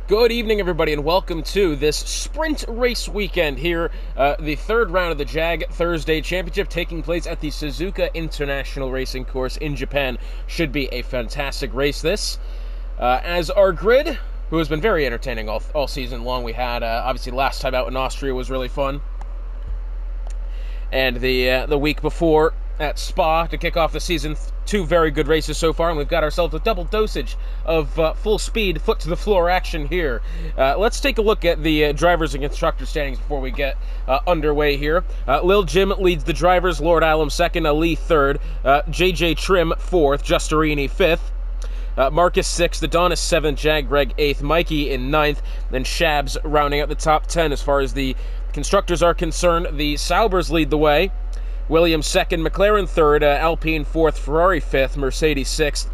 Good evening, everybody, and welcome to this sprint race weekend here. The third round of the JAG Thursday Championship taking place at the Suzuka International Racing Course in Japan. Should be a fantastic race, this. As our grid, who has been very entertaining all season long, we had, obviously, last time out in Austria was really fun. And the week before at Spa to kick off the season, two very good races so far, and we've got ourselves a double dosage of full speed, foot to the floor action here. Let's take a look at the drivers and constructors standings before we get underway here. Lil Jim leads the drivers, Lord Alum second, Ali third, JJ Trim fourth, Justerini fifth, Marcus 6th, Adonis 7th, Jag Greg 8th, Mikey in 9th, then Shabs rounding out the top 10 as far as the constructors are concerned. The Saubers lead the way. Williams 2nd, McLaren 3rd, Alpine 4th, Ferrari 5th, Mercedes 6th,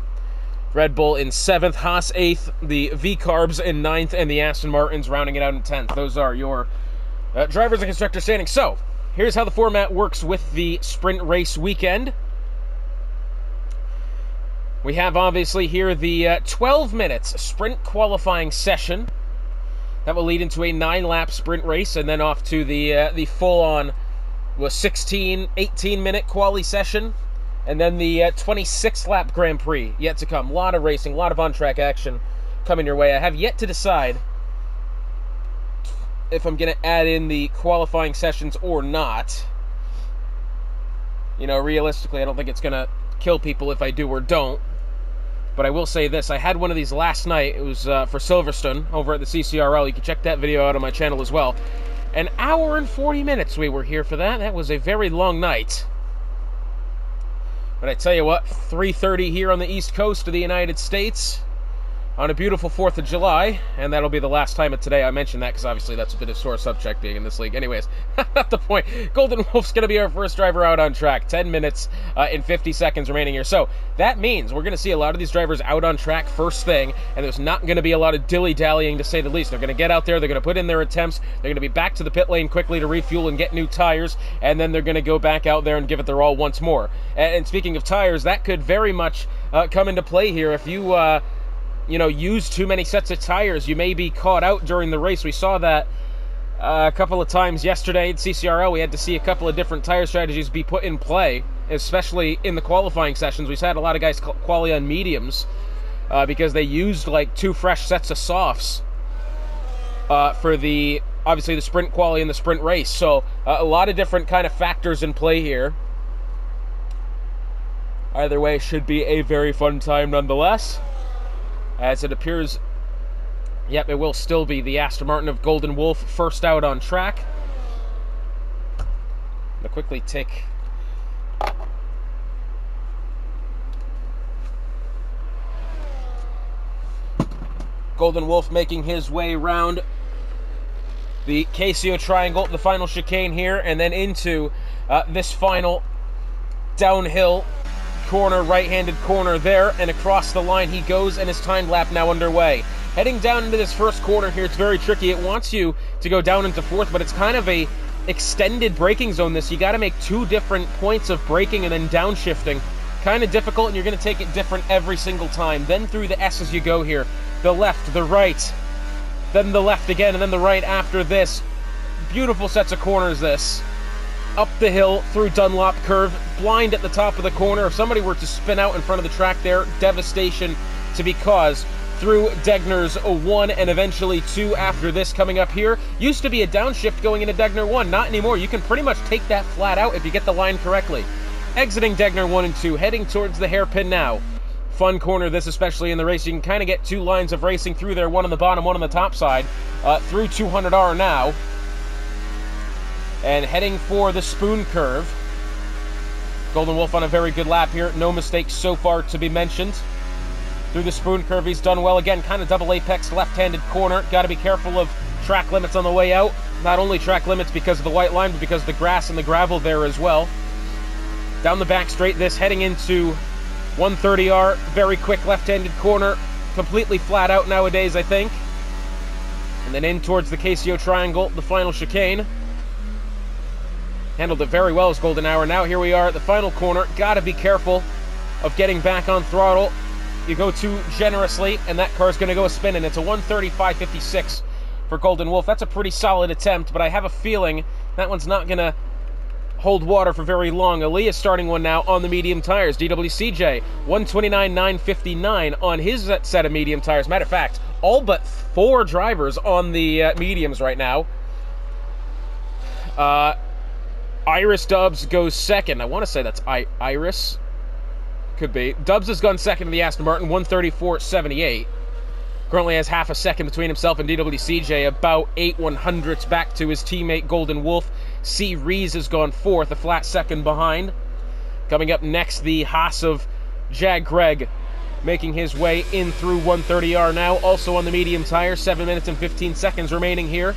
Red Bull in 7th, Haas 8th, the V-Carbs in 9th, and the Aston Martins rounding it out in 10th. Those are your drivers and constructors standings. So, here's how the format works with the sprint race weekend. We have, obviously, here the 12 minutes sprint qualifying session. That will lead into a 9-lap sprint race, and then off to the full-on 16, 18-minute quali session, and then the 26-lap Grand Prix yet to come. A lot of racing, a lot of on-track action coming your way. I have yet to decide if I'm going to add in the qualifying sessions or not. You know, realistically, I don't think it's going to kill people if I do or don't. But I will say this, I had one of these last night. It was for Silverstone over at the CCRL. You can check that video out on my channel as well. An hour and 40 minutes we were here for that. That was a very long night. But I tell you what, 3:30 here on the East Coast of the United States on a beautiful 4th of July, and that'll be the last time of today. I mentioned that because obviously that's a bit of sore subject being in this league. Anyways, not the point. Golden Wolf's going to be our first driver out on track. 10 minutes and 50 seconds remaining here. So that means we're going to see a lot of these drivers out on track first thing, and there's not going to be a lot of dilly-dallying, to say the least. They're going to get out there, they're going to put in their attempts, they're going to be back to the pit lane quickly to refuel and get new tires, and then they're going to go back out there and give it their all once more. And speaking of tires, that could very much come into play here. If you use too many sets of tires, you may be caught out during the race. We saw that a couple of times yesterday at CCRL. We had to see a couple of different tire strategies be put in play, especially in the qualifying sessions. We've had a lot of guys quali on mediums because they used like 2 fresh sets of softs for obviously the sprint quali and the sprint race. So a lot of different kind of factors in play here. Either way, should be a very fun time nonetheless. As it appears, yep, it will still be the Aston Martin of Golden Wolf first out on track. I'll quickly take Golden Wolf making his way around the Casio Triangle, the final chicane here, and then into this final downhill corner, right-handed corner there, and across the line he goes, and his time lap now underway. Heading down into this first corner here, it's very tricky. It wants you to go down into 4th, but it's kind of a extended braking zone. You got to make 2 different points of braking and then downshifting. Kind of difficult, and you're going to take it different every single time. Then through the S as you go here. The left, the right, then the left again, and then the right after this. Beautiful sets of corners, this. Up the hill, through Dunlop curve, blind at the top of the corner. If somebody were to spin out in front of the track there, devastation to be caused. Through Degner's 1 and eventually 2 after this coming up here. Used to be a downshift going into Degner 1, not anymore. You can pretty much take that flat out if you get the line correctly. Exiting Degner 1 and 2, heading towards the hairpin now. Fun corner this, especially in the race. You can kind of get 2 lines of racing through there, one on the bottom, one on the top side. Through 200R now. And heading for the spoon curve. Golden Wolf on a very good lap here. No mistakes so far to be mentioned. Through the spoon curve, he's done well. Again, kind of double apex left-handed corner. Got to be careful of track limits on the way out. Not only track limits because of the white line, but because of the grass and the gravel there as well. Down the back straight, this heading into 130R. Very quick left-handed corner. Completely flat out nowadays, I think. And then in towards the Casio Triangle, the final chicane. Handled it very well as Golden Hour. Now here we are at the final corner. Got to be careful of getting back on throttle. you go too generously, and that car's going to go a spin, and it's a 135.56 for Golden Wolf. That's a pretty solid attempt, but I have a feeling that one's not going to hold water for very long. Aaliyah's starting one now on the medium tires. DWCJ, 129.959 on his set of medium tires. Matter of fact, all but 4 drivers on the mediums right now. Iris Dubs goes second. I want to say that's Iris. Could be. Dubs has gone second in the Aston Martin, 134.78. Currently has half a second between himself and DWCJ, about 8/100ths back to his teammate Golden Wolf. C. Rees has gone fourth, a flat second behind. Coming up next, the Haas of Jag Greg, making his way in through 130R now, also on the medium tire. 7 minutes and 15 seconds remaining here.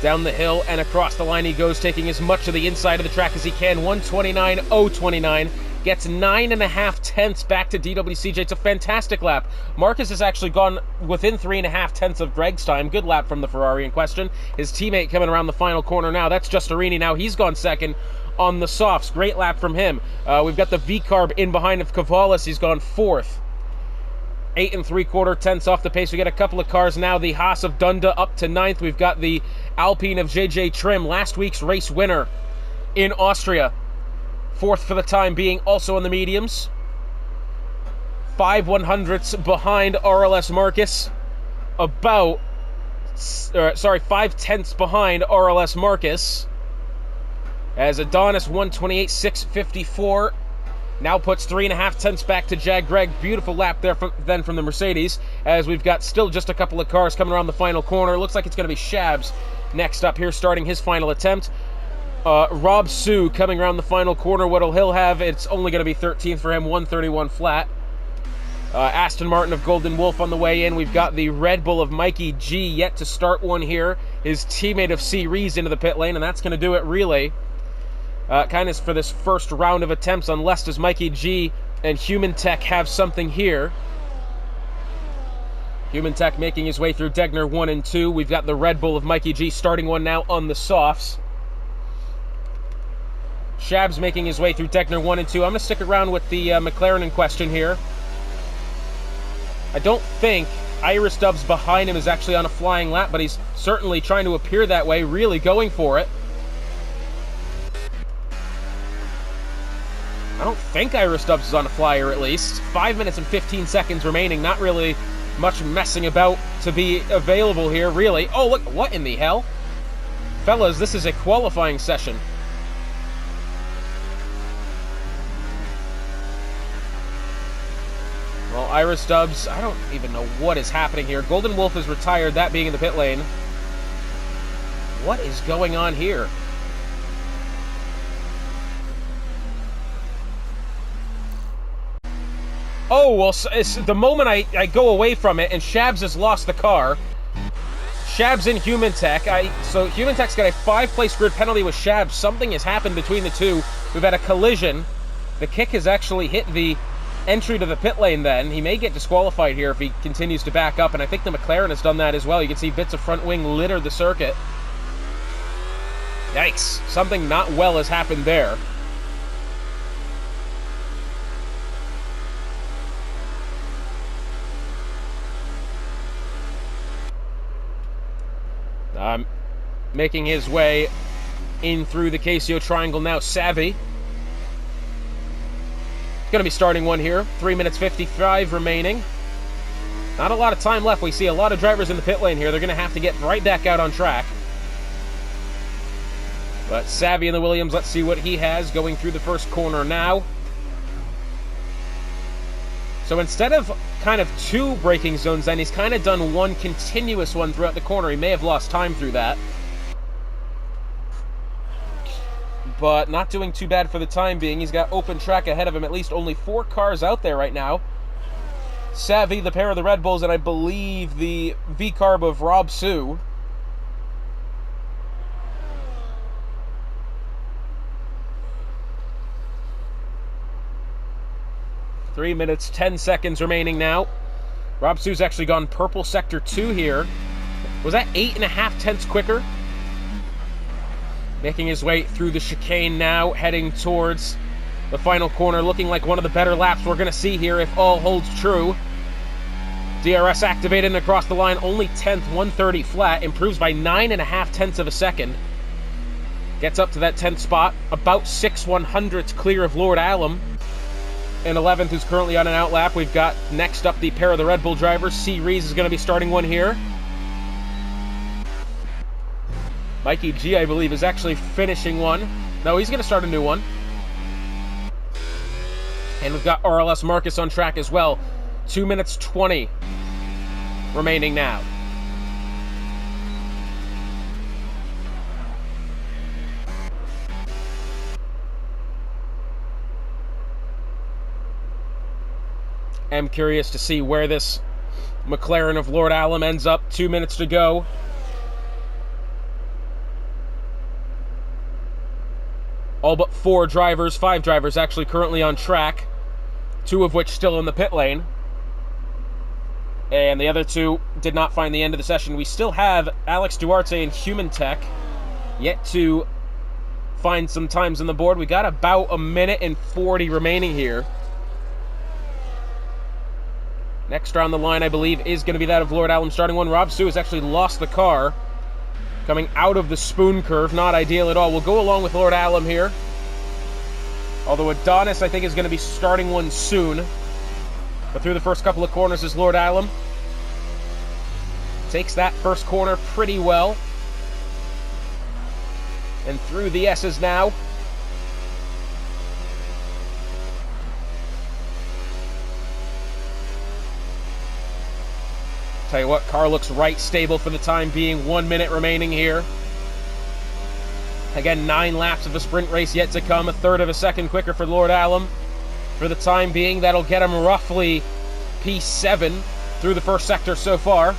Down the hill and across the line he goes, taking as much of the inside of the track as he can. 129.029. Gets 9.5 tenths back to DWCJ. It's a fantastic lap. Marcus has actually gone within 3.5 tenths of Greg's time. Good lap from the Ferrari in question. His teammate coming around the final corner now. That's Justarini now. He's gone second on the softs. Great lap from him. We've got the V-Carb in behind of Cavalis. He's gone fourth. 8 3/4 tenths off the pace. We got a couple of cars now. The Haas of Dunda up to 9th. We've got the Alpine of JJ Trim, last week's race winner in Austria. 4th for the time being, also on the mediums. 5/100ths behind RLS Marcus. 5 tenths behind RLS Marcus. As Adonis 128.654 now puts 3.5 tenths back to Jag Greg. Beautiful lap there from the Mercedes, as we've got still just a couple of cars coming around the final corner. Looks like it's going to be Shabs next up here, starting his final attempt. Rob Sue coming around the final corner. What'll he'll have? It's only going to be 13th for him, 131 flat. Aston Martin of Golden Wolf on the way in. We've got the Red Bull of Mikey G yet to start one here. His teammate of C. Rees into the pit lane, and that's going to do it really. Kind of for this first round of attempts, unless does Mikey G and Human Tech have something here. Human Tech making his way through Degner 1 and 2. We've got the Red Bull of Mikey G starting one now on the softs. Shabs making his way through Degner 1 and 2. I'm going to stick around with the McLaren in question here. I don't think Iris Dubs behind him is actually on a flying lap, but he's certainly trying to appear that way, really going for it. I don't think Iris Dubs is on a flyer, at least. 5 minutes and 15 seconds remaining. Not really much messing about to be available here, really. Oh, look, what in the hell? Fellas, this is a qualifying session. Well, Iris Dubs, I don't even know what is happening here. Golden Wolf is retired, that being in the pit lane. What is going on here? Oh, well, it's the moment I go away from it and Shabs has lost the car. Shabs in Human Tech. So Human Tech's got a 5-place grid penalty with Shabs. Something has happened between the two. We've had a collision. The kick has actually hit the entry to the pit lane then. He may get disqualified here if he continues to back up, and I think the McLaren has done that as well. You can see bits of front wing litter the circuit. Yikes. Something not well has happened there. Making his way in through the Casio Triangle now, Savvy. Going to be starting one here. 3 minutes 55 remaining. Not a lot of time left. We see a lot of drivers in the pit lane here. They're going to have to get right back out on track. But Savvy in the Williams, let's see what he has going through the first corner now. So instead of kind of 2 braking zones, then he's kind of done one continuous one throughout the corner. He may have lost time through that. But not doing too bad for the time being. He's got open track ahead of him. At least only 4 cars out there right now. Savvy, the pair of the Red Bulls, and I believe the V-Carb of Rob Sue. Three minutes, 10 seconds remaining now. Rob Sue's actually gone purple sector 2 here. Was that 8.5 tenths quicker? Making his way through the chicane now, heading towards the final corner, looking like one of the better laps we're going to see here if all holds true. DRS activated and across the line, only 10th, 130 flat, improves by 9.5 tenths of a second. Gets up to that 10th spot, about 6/100ths clear of Lord Alum. In 11th, who's currently on an outlap. We've got next up the pair of the Red Bull drivers. C. Rees is going to be starting one here. Mikey G, I believe, is actually finishing one. No, he's going to start a new one. And we've got RLS Marcus on track as well. 2 minutes 20 remaining now. I'm curious to see where this McLaren of Lord Alum ends up. 2 minutes to go. All but 5 drivers actually currently on track. 2 of which still in the pit lane. And the other 2 did not find the end of the session. We still have Alex Duarte and Human Tech yet to find some times on the board. We got about 1 minute and 40 remaining here. Next on the line, I believe, is going to be that of Lord Alum starting one. Rob Sue has actually lost the car. Coming out of the spoon curve, not ideal at all. We'll go along with Lord Alum here. Although Adonis, I think, is going to be starting one soon. But through the first couple of corners is Lord Alum. Takes that first corner pretty well. And through the S's now. Tell you what, car looks right stable for the time being. 1 minute remaining here. Again, 9 laps of a sprint race yet to come. 1/3 of a second quicker for Lord Alum. For the time being, that'll get him roughly P7 through the first sector so far.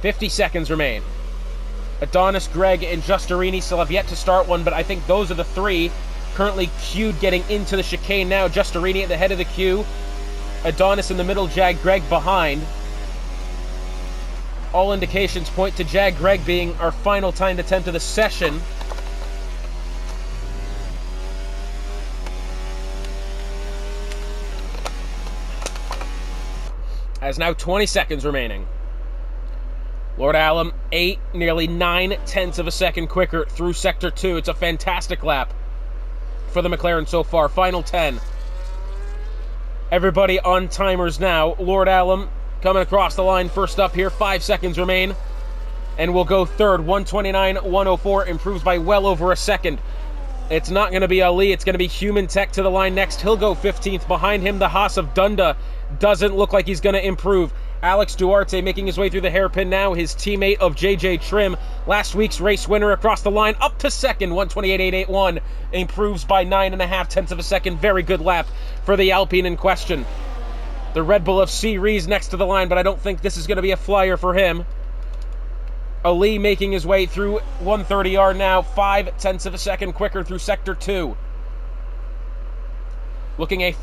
50 seconds remain. Adonis, Greg, and Justerini still have yet to start one, but I think those are the 3 currently queued getting into the chicane now. Justerini at the head of the queue. Adonis in the middle, Jag, Greg behind. All indications point to Jag Greg being our final timed attempt of the session. As now 20 seconds remaining. Lord Alum, 8, nearly 9 tenths of a second quicker through Sector 2. It's a fantastic lap for the McLaren so far. Final 10. Everybody on timers now. Lord Alum coming across the line first up here. 5 seconds remain. And we'll go third. 1:29.104. Improves by well over a second. It's not going to be Ali. It's going to be Human Tech to the line next. He'll go 15th. Behind him, the Haas of Dunda doesn't look like he's going to improve. Alex Duarte making his way through the hairpin now. His teammate of JJ Trim, last week's race winner, across the line, up to second. 1:28.881. Improves by 9.5 tenths of a second. Very good lap for the Alpine in question. The Red Bull of C. Rees next to the line, but I don't think this is going to be a flyer for him. Ali making his way through 130R now, 5 tenths of a second quicker through Sector 2. Looking a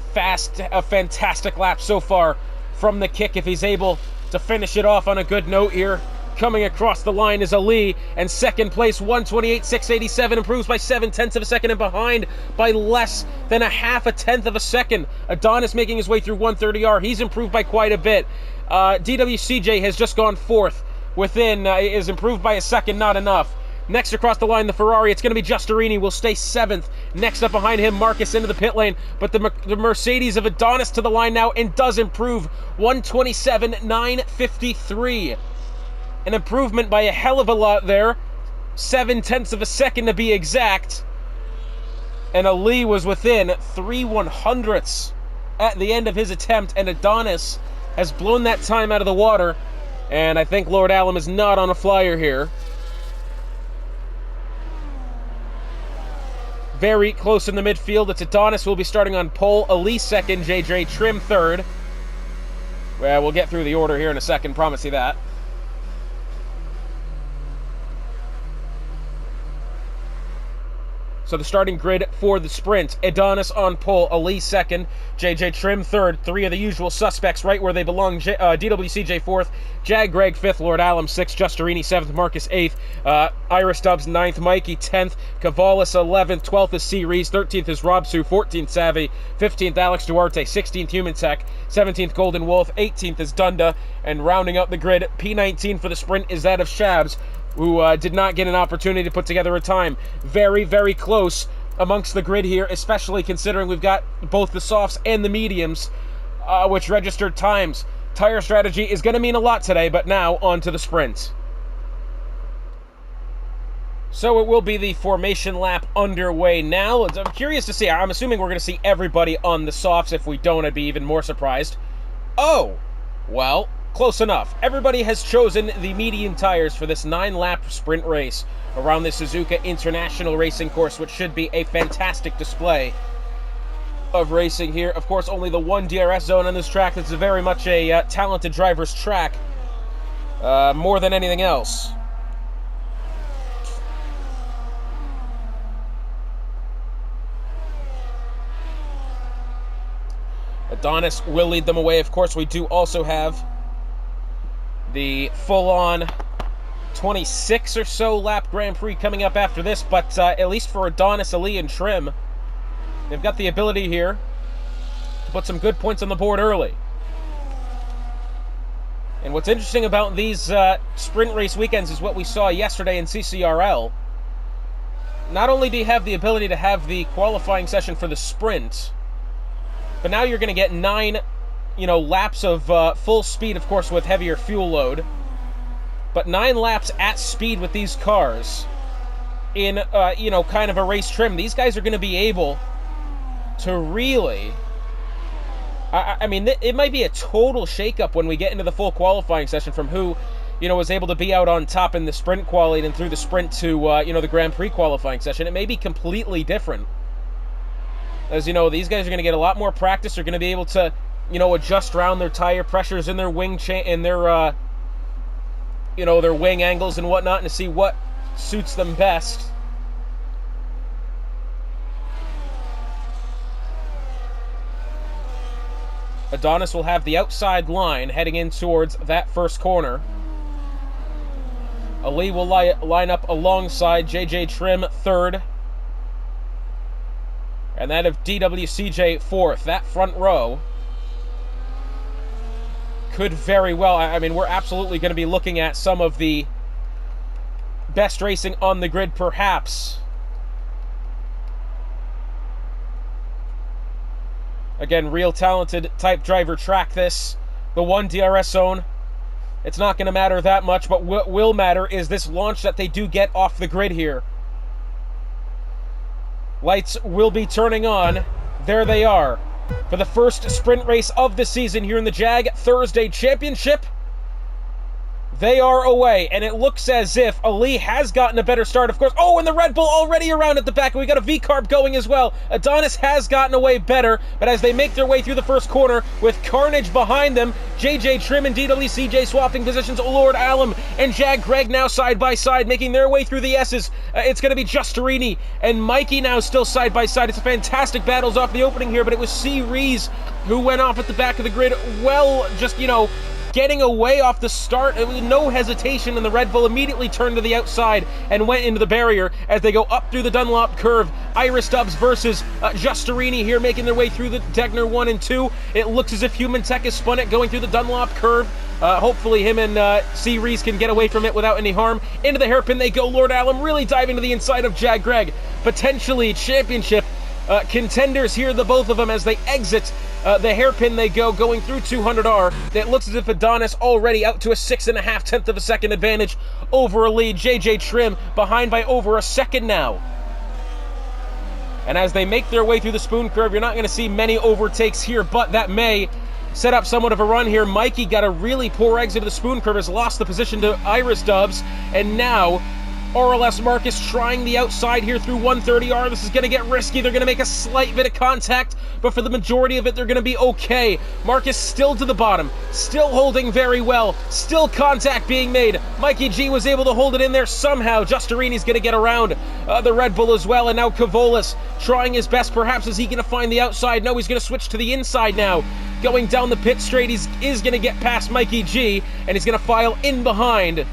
fantastic lap so far from the kick if he's able to finish it off on a good note here. Coming across the line is Ali, and second place, 1:28.687, improves by 7 tenths of a second, and behind by less than a half a tenth of a second. Adonis making his way through 130R. He's improved by quite a bit. DWCJ has just gone 4th. Is improved by a second, not enough. Next across the line, the Ferrari, it's going to be Justerini, will stay 7th. Next up behind him, Marcus into the pit lane, but the Mercedes of Adonis to the line now and does improve. 1:27.953. An improvement by a hell of a lot there. 7 tenths of a second to be exact. And Ali was within 3/100ths at the end of his attempt, and Adonis has blown that time out of the water. And I think Lord Alum is not on a flyer here. Very close in the midfield. It's Adonis who will be starting on pole. Ali second, JJ Trim third. Well, we'll get through the order here in a second, promise you that. So the starting grid for the sprint: Adonis on pole, Ali second, JJ Trim third, three of the usual suspects right where they belong: DWCJ fourth, Jag Greg fifth, Lord Alum sixth, Justerini seventh, Marcus eighth, Iris Stubbs ninth, Mikey 10th, Cavalis 11th, 12th is C. Reese, 13th is Rob Sue, 14th Savvy, 15th Alex Duarte, 16th Human Tech, 17th Golden Wolf, 18th is Dunda, and rounding out the grid, P19 for the sprint is that of Shabs, who did not get an opportunity to put together a time. Very, very close amongst the grid here, especially considering we've got both the softs and the mediums, which registered times. Tire strategy is going to mean a lot today, but now on to the sprint. So it will be the formation lap underway now. I'm curious to see. I'm assuming we're going to see everybody on the softs. If we don't, I'd be even more surprised. Oh, well, close enough. Everybody has chosen the medium tires for this 9-lap sprint race around the Suzuka International Racing Course, which should be a fantastic display of racing here. Of course, only the one DRS zone on this track. It's very much a talented driver's track, more than anything else. Adonis will lead them away. Of course, we do also have the full-on 26 or so lap Grand Prix coming up after this, but at least for Adonis, Ali, and Trim, they've got the ability here to put some good points on the board early. And what's interesting about these sprint race weekends is what we saw yesterday in CCRL. Not only do you have the ability to have the qualifying session for the sprint, but now you're going to get 9, laps of full speed, of course, with heavier fuel load. But 9 laps at speed with these cars in, kind of a race trim. These guys are going to be able to really... it might be a total shakeup when we get into the full qualifying session from who, was able to be out on top in the sprint quality and through the sprint to, the Grand Prix qualifying session. It may be completely different. As these guys are going to get a lot more practice. They're going to be able to, adjust around their tire pressures and their wing their wing angles and whatnot, and to see what suits them best. Adonis will have the outside line heading in towards that first corner. Ali will line up alongside JJ Trim third, and that of DWCJ fourth. That front row could very well... we're absolutely going to be looking at some of the best racing on the grid, perhaps. Again, real talented type driver track this. The one DRS zone. It's not going to matter that much, but what will matter is this launch that they do get off the grid here. Lights will be turning on. There they are. For the first sprint race of the season here in the JAG Thursday Championship. They are away, and it looks as if Ali has gotten a better start, of course. Oh, and the Red Bull already around at the back, and we got a V-Carb going as well. Adonis has gotten away better, but as they make their way through the first corner with Carnage behind them, JJ Trim and DWCJ swapping positions, Lord Alum and Jag Greg now side by side, making their way through the S's. It's going to be Justerini and Mikey now still side by side. It's a fantastic battles off the opening here, but it was C. Reese who went off at the back of the grid, getting away off the start. It was no hesitation, and the Red Bull immediately turned to the outside and went into the barrier as they go up through the Dunlop curve. Iris Stubbs versus Justerini here, making their way through the Degner 1 and 2. It looks as if Human Tech has spun it, going through the Dunlop curve. Hopefully him and C. Reese can get away from it without any harm. Into the hairpin they go. Lord Alum really diving to the inside of Jag Greg. Potentially championship contenders here, the both of them, as they exit the hairpin they go, going through 200R. It looks as if Adonis already out to a 6.5 of a second advantage over a lead. JJ Trim behind by over a second now. And as they make their way through the spoon curve, you're not going to see many overtakes here, but that may set up somewhat of a run here. Mikey got a really poor exit of the spoon curve, has lost the position to Iris Stubbs, and now RLS Marcus trying the outside here through 130R. This is going to get risky. They're going to make a slight bit of contact, but for the majority of it, they're going to be okay. Marcus still to the bottom, still holding very well, still contact being made. Mikey G was able to hold it in there somehow. Justarini's going to get around the Red Bull as well, and now Kavolis trying his best. Perhaps is he going to find the outside? No, he's going to switch to the inside now. Going down the pit straight, he is going to get past Mikey G, and he's going to file in behind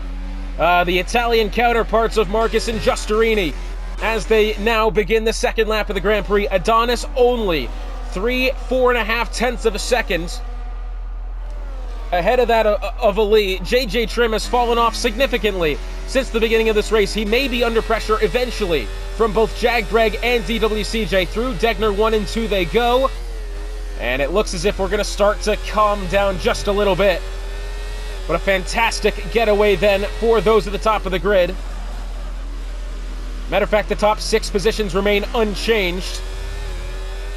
the Italian counterparts of Marcus and Justarini as they now begin the second lap of the Grand Prix. Adonis only 4.5 tenths of a second ahead of that of Ali. JJ Trim has fallen off significantly since the beginning of this race. He may be under pressure eventually from both Jag Greg and DWCJ. Through Degner 1 and 2 they go, and it looks as if we're going to start to calm down just a little bit. But a fantastic getaway then for those at the top of the grid. Matter of fact, the top 6 positions remain unchanged.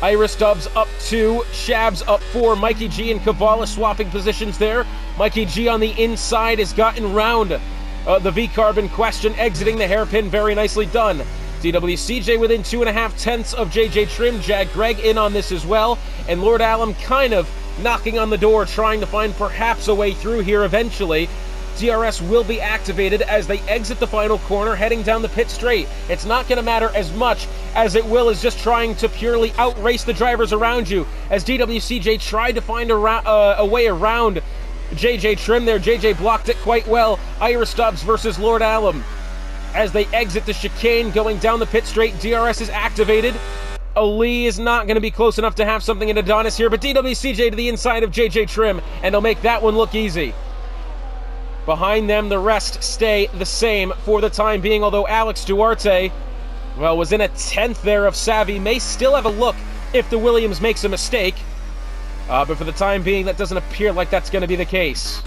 Iris Dubs up 2, Shabs up 4, Mikey G and Kavala swapping positions there. Mikey G on the inside has gotten round the V-carb in question, exiting the hairpin. Very nicely done. DWCJ within 2.5 tenths of JJ Trim. Jag Greg in on this as well. And Lord Alum kind of knocking on the door, trying to find perhaps a way through here eventually. DRS will be activated as they exit the final corner, heading down the pit straight. It's not going to matter as much as it will as just trying to purely outrace the drivers around you, as DWCJ tried to find a way around JJ Trim there. JJ blocked it quite well. Iris Stubbs versus Lord Alum. As they exit the chicane, going down the pit straight, DRS is activated. Ali is not going to be close enough to have something in Adonis here, but DWCJ to the inside of JJ Trim, and they'll make that one look easy. Behind them, the rest stay the same for the time being, although Alex Duarte, well, was in a 10th there of Savvy, may still have a look if the Williams makes a mistake. But for the time being, that doesn't appear like that's going to be the case.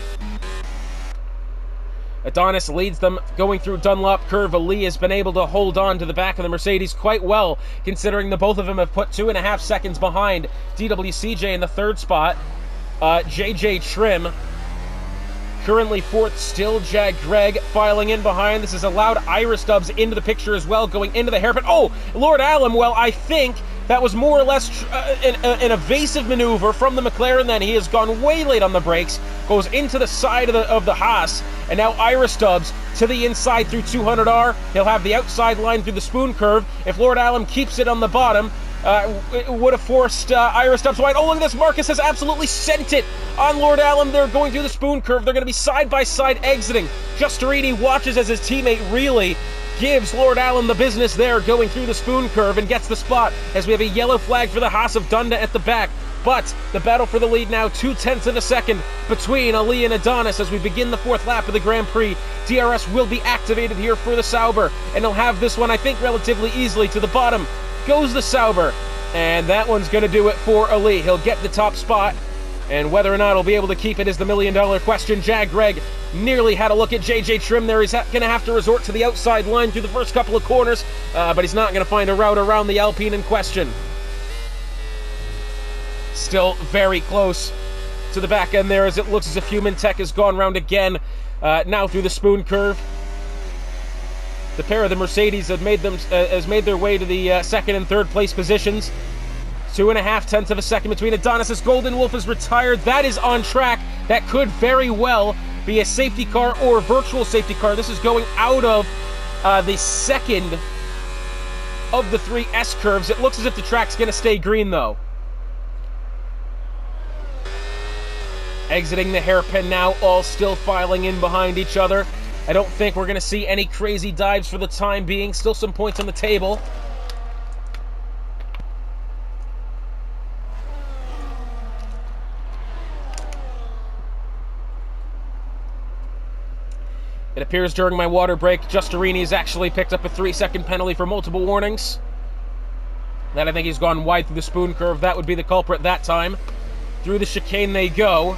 Adonis leads them going through Dunlop Curve. Ali has been able to hold on to the back of the Mercedes quite well, considering the both of them have put 2.5 seconds behind DWCJ in the third spot. JJ Trim currently fourth still. Jag Greg filing in behind. This has allowed Iris Stubbs into the picture as well, going into the hairpin. Oh, Lord Alum, well, I think that was more or less an evasive maneuver from the McLaren then. He has gone way late on the brakes, goes into the side of the Haas, and now Iris Stubbs to the inside through 200R. He'll have the outside line through the spoon curve. If Lord Alum keeps it on the bottom, it would have forced Iris Stubbs wide. Oh, look at this. Marcus has absolutely sent it on Lord Alum. They're going through the spoon curve. They're going to be side by side exiting. Justarini watches as his teammate really gives Lord Alum the business there, going through the spoon curve, and gets the spot as we have a yellow flag for the Haas of Dunda at the back. But the battle for the lead now, 0.2 of a second between Ali and Adonis as we begin the fourth lap of the Grand Prix. DRS will be activated here for the Sauber, and he'll have this one, I think, relatively easily. To the bottom goes the Sauber, and that one's going to do it for Ali. He'll get the top spot, and whether or not he'll be able to keep it is the million-dollar question. Jag Greg nearly had a look at JJ Trim there. He's going to have to resort to the outside line through the first couple of corners, but he's not going to find a route around the Alpine in question. Still very close to the back end there, as it looks as if Human Tech has gone round again, now through the spoon curve. The pair of the Mercedes has made their way to the second and third place positions. 2.5 of a second between Adonis. Golden Wolf is retired. That is on track. That could very well be a safety car or a virtual safety car. This is going out of the second of the 3 S curves. It looks as if the track's going to stay green, though. Exiting the hairpin now, all still filing in behind each other. I don't think we're going to see any crazy dives for the time being. Still some points on the table. It appears during my water break, Justarini's actually picked up a 3-second penalty for multiple warnings. That I think he's gone wide through the spoon curve. That would be the culprit that time. Through the chicane they go.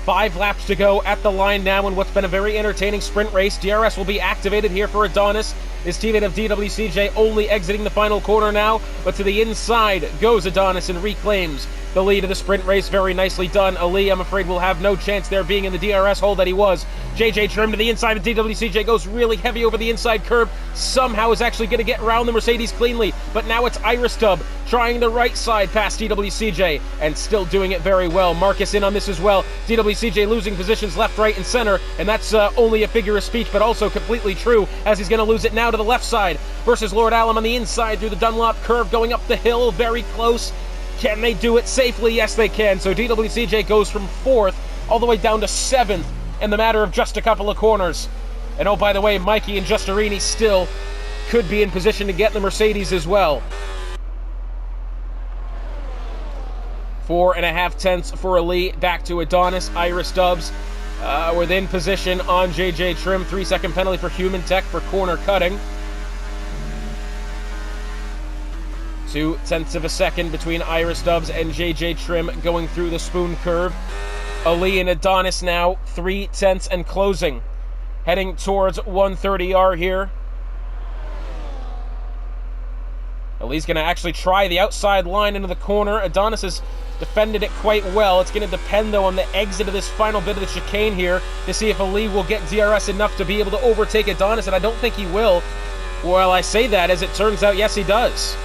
5 laps to go at the line now in what's been a very entertaining sprint race. DRS will be activated here for Adonis. His teammate of DWCJ only exiting the final corner now, but to the inside goes Adonis and reclaims the lead of the sprint race. Very nicely done. Ali, I'm afraid, will have no chance there, being in the DRS hole that he was. JJ Trim to the inside of DWCJ, goes really heavy over the inside curb. Somehow is actually going to get around the Mercedes cleanly, but now it's Iris Dub trying the right side past DWCJ, and still doing it very well. Marcus in on this as well. DWCJ losing positions left, right, and center, and that's only a figure of speech, but also completely true, as he's going to lose it now to the left side versus Lord Allam on the inside through the Dunlop curve, going up the hill, very close. Can they do it safely? Yes, they can. So DWCJ goes from 4th all the way down to 7th in the matter of just a couple of corners. And oh, by the way, Mikey and Justarini still could be in position to get the Mercedes as well. 4.5 tenths for Ali, back to Adonis. Iris Dubs within position on JJ Trim. 3-second penalty for Human Tech for corner cutting. 2 tenths of a second between Iris Dubs and JJ Trim going through the spoon curve. Ali and Adonis now 3 tenths and closing. Heading towards 130R here. Ali's going to actually try the outside line into the corner. Adonis has defended it quite well. It's going to depend, though, on the exit of this final bit of the chicane here to see if Ali will get DRS enough to be able to overtake Adonis, and I don't think he will. Well, I say that, as it turns out, yes, he does.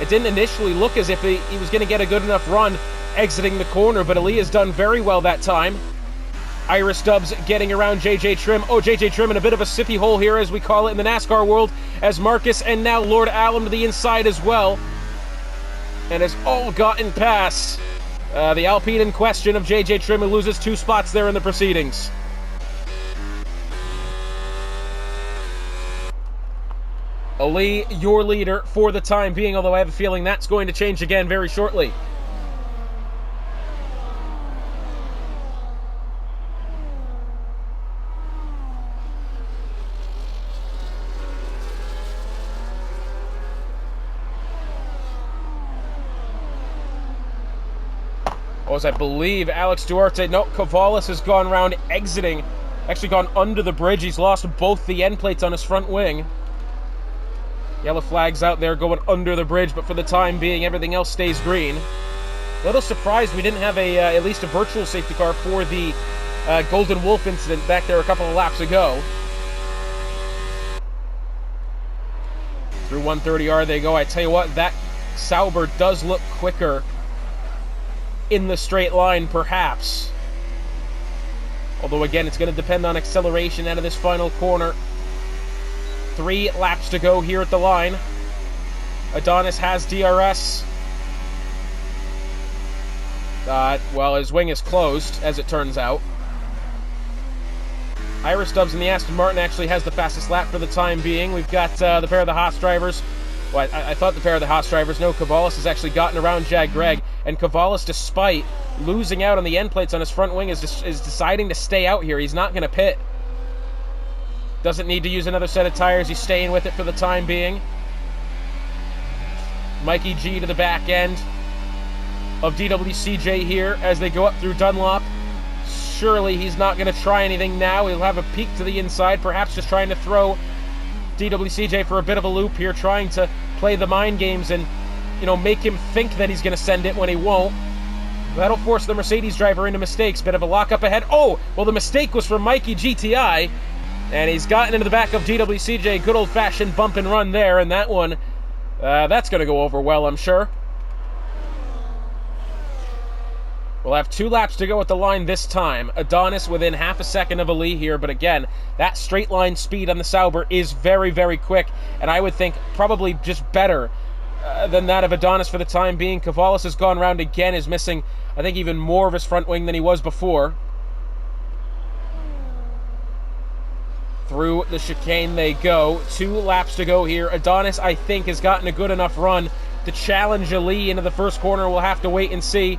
It didn't initially look as if he was going to get a good enough run exiting the corner, but Ali has done very well that time. Iris Dubs getting around JJ Trim. Oh, JJ Trim in a bit of a sippy hole here, as we call it in the NASCAR world, as Marcus and now Lord Allam to the inside as well. And has all gotten past the Alpine in question of JJ Trim, who loses 2 spots there in the proceedings. Ali, your leader for the time being, although I have a feeling that's going to change again very shortly. As I believe Alex Duarte, no, Cavalis has gone around exiting, actually gone under the bridge. He's lost both the end plates on his front wing. Yellow flags out there going under the bridge, but for the time being, everything else stays green. A little surprised we didn't have at least a virtual safety car for the Golden Wolf incident back there a couple of laps ago. Through 130R they go. I tell you what, that Sauber does look quicker in the straight line, perhaps. Although, again, it's going to depend on acceleration out of this final corner. 3 laps to go here at the line. Adonis has DRS. Well, his wing is closed, as it turns out. Iris Dubs in the Aston Martin actually has the fastest lap for the time being. We've got the pair of the Haas drivers. Well, I thought the pair of the Haas drivers. No, Cavalis has actually gotten around Jag Greg. And Cavalis, despite losing out on the end plates on his front wing, is deciding to stay out here. He's not going to pit. Doesn't need to use another set of tires. He's staying with it for the time being. Mikey G to the back end of DWCJ here as they go up through Dunlop. Surely he's not going to try anything now. He'll have a peek to the inside, perhaps just trying to throw DWCJ for a bit of a loop here, trying to play the mind games and, you know, make him think that he's going to send it when he won't. That'll force the Mercedes driver into mistakes. Bit of a lockup ahead. Oh, well, the mistake was from Mikey GTI, and he's gotten into the back of DWCJ. Good old-fashioned bump and run there, and that one, that's going to go over well, I'm sure. We'll have 2 laps to go at the line this time. Adonis within half a second of Ali here, but again, that straight line speed on the Sauber is very, very quick, and I would think probably just better than that of Adonis for the time being. Cavalis has gone around again, is missing, I think, even more of his front wing than he was before. Through the chicane they go. 2 laps to go here. Adonis, I think, has gotten a good enough run to challenge Ali into the first corner. We'll have to wait and see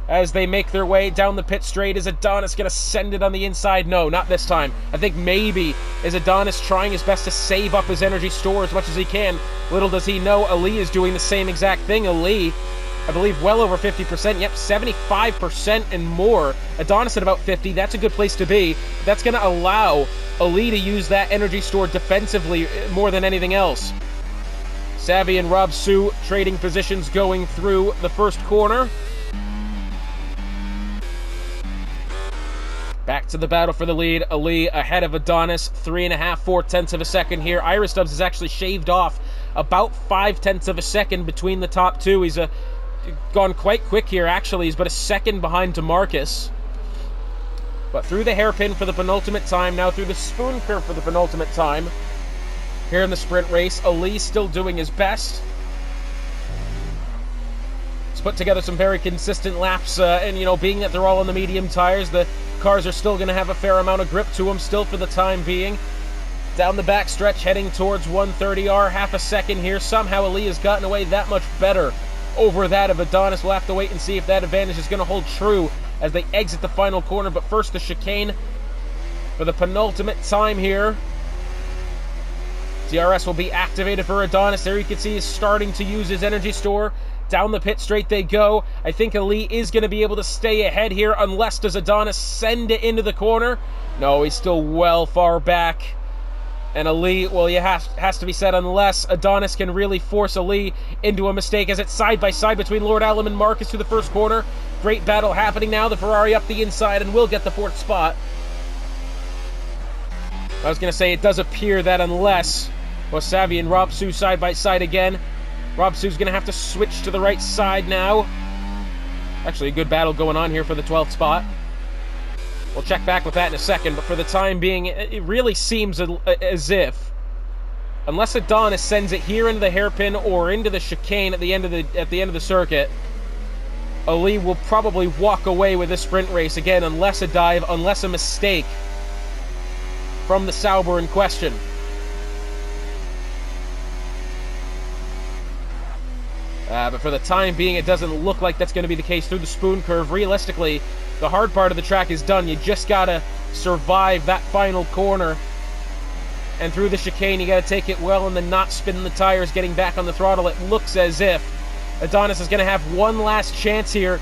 as they make their way down the pit straight. Is Adonis going to send it on the inside? No, not this time. I think maybe is Adonis trying his best to save up his energy store as much as he can. Little does he know, Ali is doing the same exact thing. Ali, I believe, well over 50%. Yep, 75% and more. Adonis at about 50. That's a good place to be. That's going to allow Ali to use that energy store defensively more than anything else. Savvy and Rob Sue trading positions going through the first corner. Back to the battle for the lead. Ali ahead of Adonis, 3.5, 4/10 of a second here. Iris Dubs has actually shaved off about 5/10 of a second between the top two. He's gone quite quick here, actually. He's but a second behind DeMarcus. But through the hairpin for the penultimate time, now through the spoon curve for the penultimate time. Here in the sprint race, Ali still doing his best. He's put together some very consistent laps, and, you know, being that they're all on the medium tires, the cars are still going to have a fair amount of grip to them still for the time being. Down the back stretch, heading towards 130R, half a second here. Somehow Ali has gotten away that much better over that of Adonis. We'll have to wait and see if that advantage is going to hold true as they exit the final corner. But first, the chicane for the penultimate time here. DRS will be activated for Adonis. There you can see he's starting to use his energy store. Down the pit straight they go. I think Ali is going to be able to stay ahead here, unless does Adonis send it into the corner. No, he's still well far back. And Ali, well, has to be said, unless Adonis can really force Ali into a mistake, as it's side by side between Lord Alum and Marcus through the first corner. Great battle happening now. The Ferrari up the inside and will get the 4th spot. I was going to say, it does appear that unless Wasabi and Rob Su side by side again, Rob Su's going to have to switch to the right side now. Actually, a good battle going on here for the 12th spot. We'll check back with that in a second, but for the time being, it really seems as if, unless Adonis sends it here into the hairpin or into the chicane at the end of the circuit, Ali will probably walk away with this sprint race again, unless a dive, unless a mistake from the Sauber in question. But for the time being, it doesn't look like that's going to be the case through the spoon curve. Realistically, the hard part of the track is done. You just got to survive that final corner. And through the chicane, you got to take it well and then not spin the tires, getting back on the throttle. It looks as if Adonis is going to have one last chance here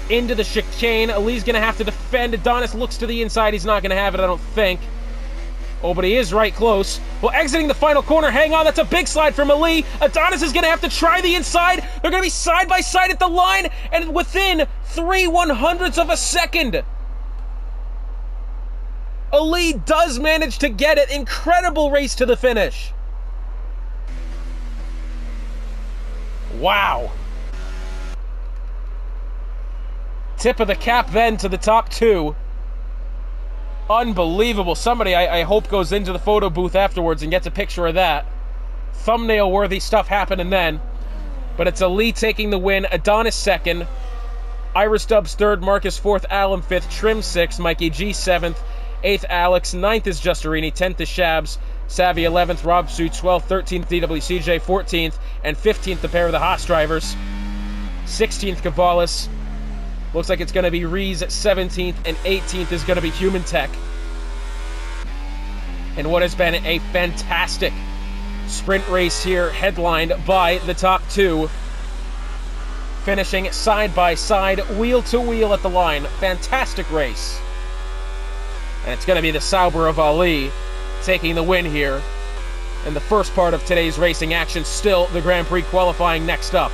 into the chicane. Ali's going to have to defend. Adonis looks to the inside. He's not going to have it, I don't think. Oh, but he is right close. Well, exiting the final corner. Hang on, that's a big slide from Ali. Adonis is going to have to try the inside. They're going to be side by side at the line, and within 3/100ths of a second, Ali does manage to get it. Incredible race to the finish. Wow. Tip of the cap then to the top two. Unbelievable. Somebody, I hope, goes into the photo booth afterwards and gets a picture of that. Thumbnail-worthy stuff happening then. But it's Ali taking the win. Adonis second. Iris Dubs third. Marcus fourth. Alum fifth. Trim sixth. Mikey G seventh. 8th Alex. 9th is Justerini. 10th is Shabs. Savvy 11th. Rob Su 12th. 13th DWCJ. 14th. And 15th the pair of the Haas drivers. 16th Cavalis. Looks like it's going to be Rees at 17th, and 18th is going to be Human Tech. And what has been a fantastic sprint race here, headlined by the top two, finishing side by side, wheel to wheel at the line. Fantastic race. And it's going to be the Sauber of Ali taking the win here. And the first part of today's racing action, still the Grand Prix qualifying next up.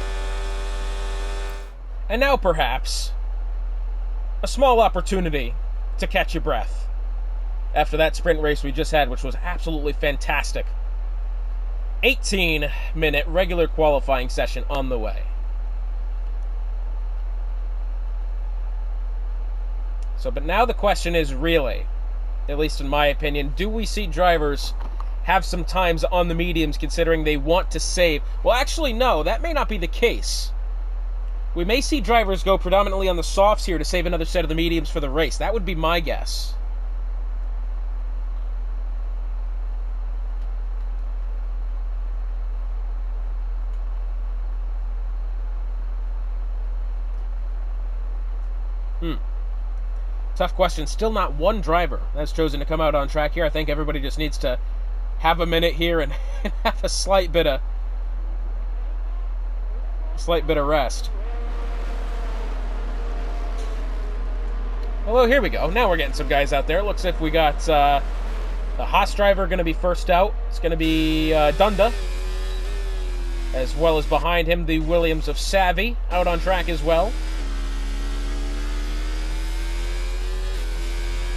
And now perhaps a small opportunity to catch your breath after that sprint race we just had, which was absolutely fantastic. 18-minute regular qualifying session on the way. So, but now the question is really, at least in my opinion, do we see drivers have some times on the mediums considering they want to save? Well, actually, no, that may not be the case. We may see drivers go predominantly on the softs here to save another set of the mediums for the race. That would be my guess. Tough question. Still not one driver that's chosen to come out on track here. I think everybody just needs to have a minute here and have a slight bit of rest. Well, here we go. Now we're getting some guys out there. It looks as if we got the Haas driver going to be first out. It's going to be Dunda, as well as behind him the Williams of Savvy out on track as well.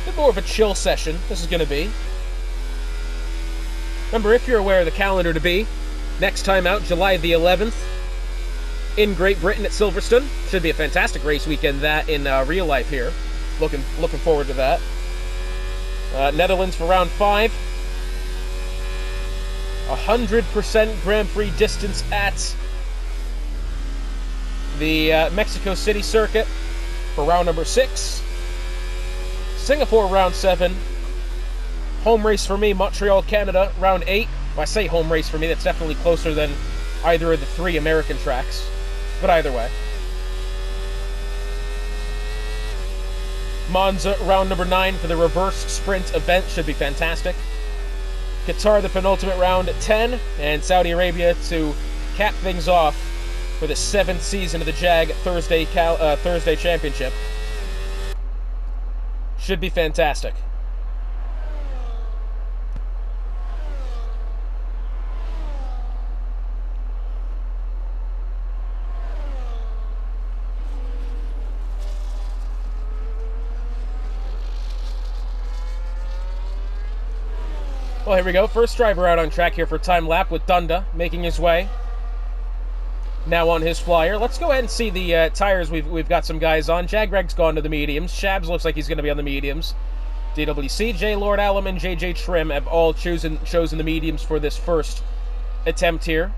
bit more of a chill session this is going to be. Remember, if you're aware of the calendar to be, next time out, July the 11th, in Great Britain at Silverstone. Should be a fantastic race weekend, that in real life here. Looking forward to that. Netherlands for round 5. 100% Grand Prix distance at the Mexico City circuit for round number 6. Singapore round 7. Home race for me, Montreal, Canada, round 8. When I say home race for me, that's definitely closer than either of the 3 American tracks. But either way. Monza, round number 9 for the reverse sprint event. Should be fantastic. Qatar, the penultimate round at 10. And Saudi Arabia to cap things off for the 7th season of the JAG Thursday Championship. Should be fantastic. Well, here we go. First driver out on track here for time lap with Dunda making his way. Now on his flyer. Let's go ahead and see the tires we've got some guys on. Jag Greg's gone to the mediums. Shabs looks like he's going to be on the mediums. DWC, J Lord Alum, and JJ Trim have all chosen the mediums for this first attempt here.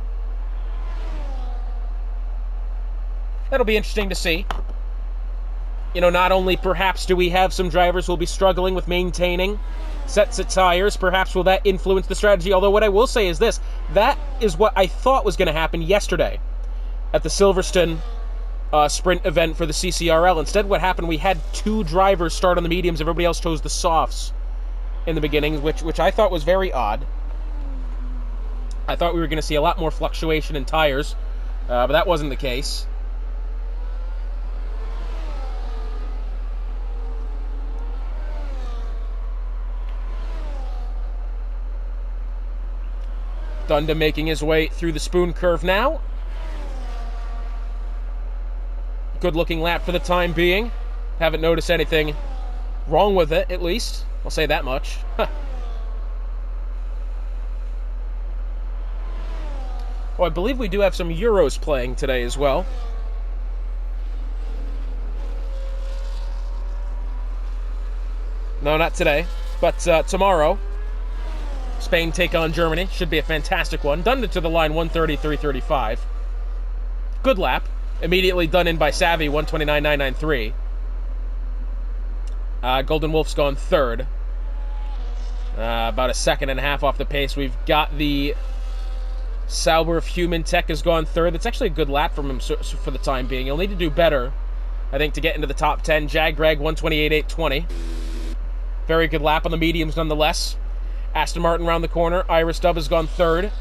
That'll be interesting to see. You know, not only perhaps do we have some drivers who will be struggling with maintaining sets of tires, perhaps will that influence the strategy, although what I will say is this, that is what I thought was going to happen yesterday at the Silverstone sprint event for the CCRL. Instead, what happened, we had 2 drivers start on the mediums, everybody else chose the softs in the beginning, which I thought was very odd. I thought we were going to see a lot more fluctuation in tires, but that wasn't the case. Dunda making his way through the spoon curve now. Good looking lap for the time being. Haven't noticed anything wrong with it, at least. I'll say that much. Oh, I believe we do have some Euros playing today as well. No, not today, but tomorrow. Spain take on Germany. Should be a fantastic one. Dunda to the line, 133.35. Good lap. Immediately done in by Savvy, 129.993. Golden Wolf's gone third. About a second and a half off the pace. We've got the Sauber of Human Tech has gone third. That's actually a good lap from him for the time being. He'll need to do better, I think, to get into the top 10. Jag Greg, 128.820. Very good lap on the mediums nonetheless. Aston Martin round the corner. Iris Dub has gone third.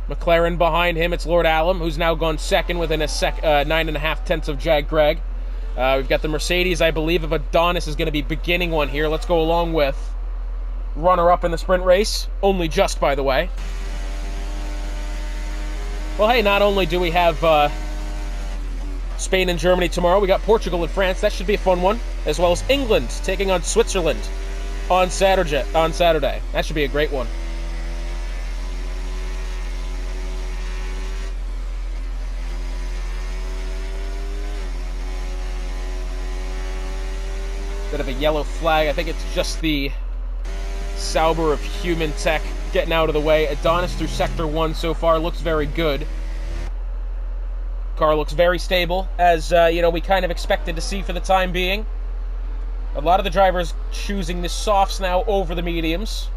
McLaren behind him. It's Lord Alum, who's now gone second within a 9.5 tenths of Jag Greg. We've got the Mercedes, I believe, of Adonis is going to be beginning one here. Let's go along with runner-up in the sprint race. Only just, by the way. Well, hey, not only do we have Spain and Germany tomorrow, we got Portugal and France. That should be a fun one. As well as England taking on Switzerland on Saturday. That should be a great one. Bit of a yellow flag. I think it's just the Sauber of Human Tech getting out of the way. Adonis through Sector 1 so far looks very good. Car looks very stable, as we kind of expected to see for the time being. A lot of the drivers choosing the softs now over the mediums.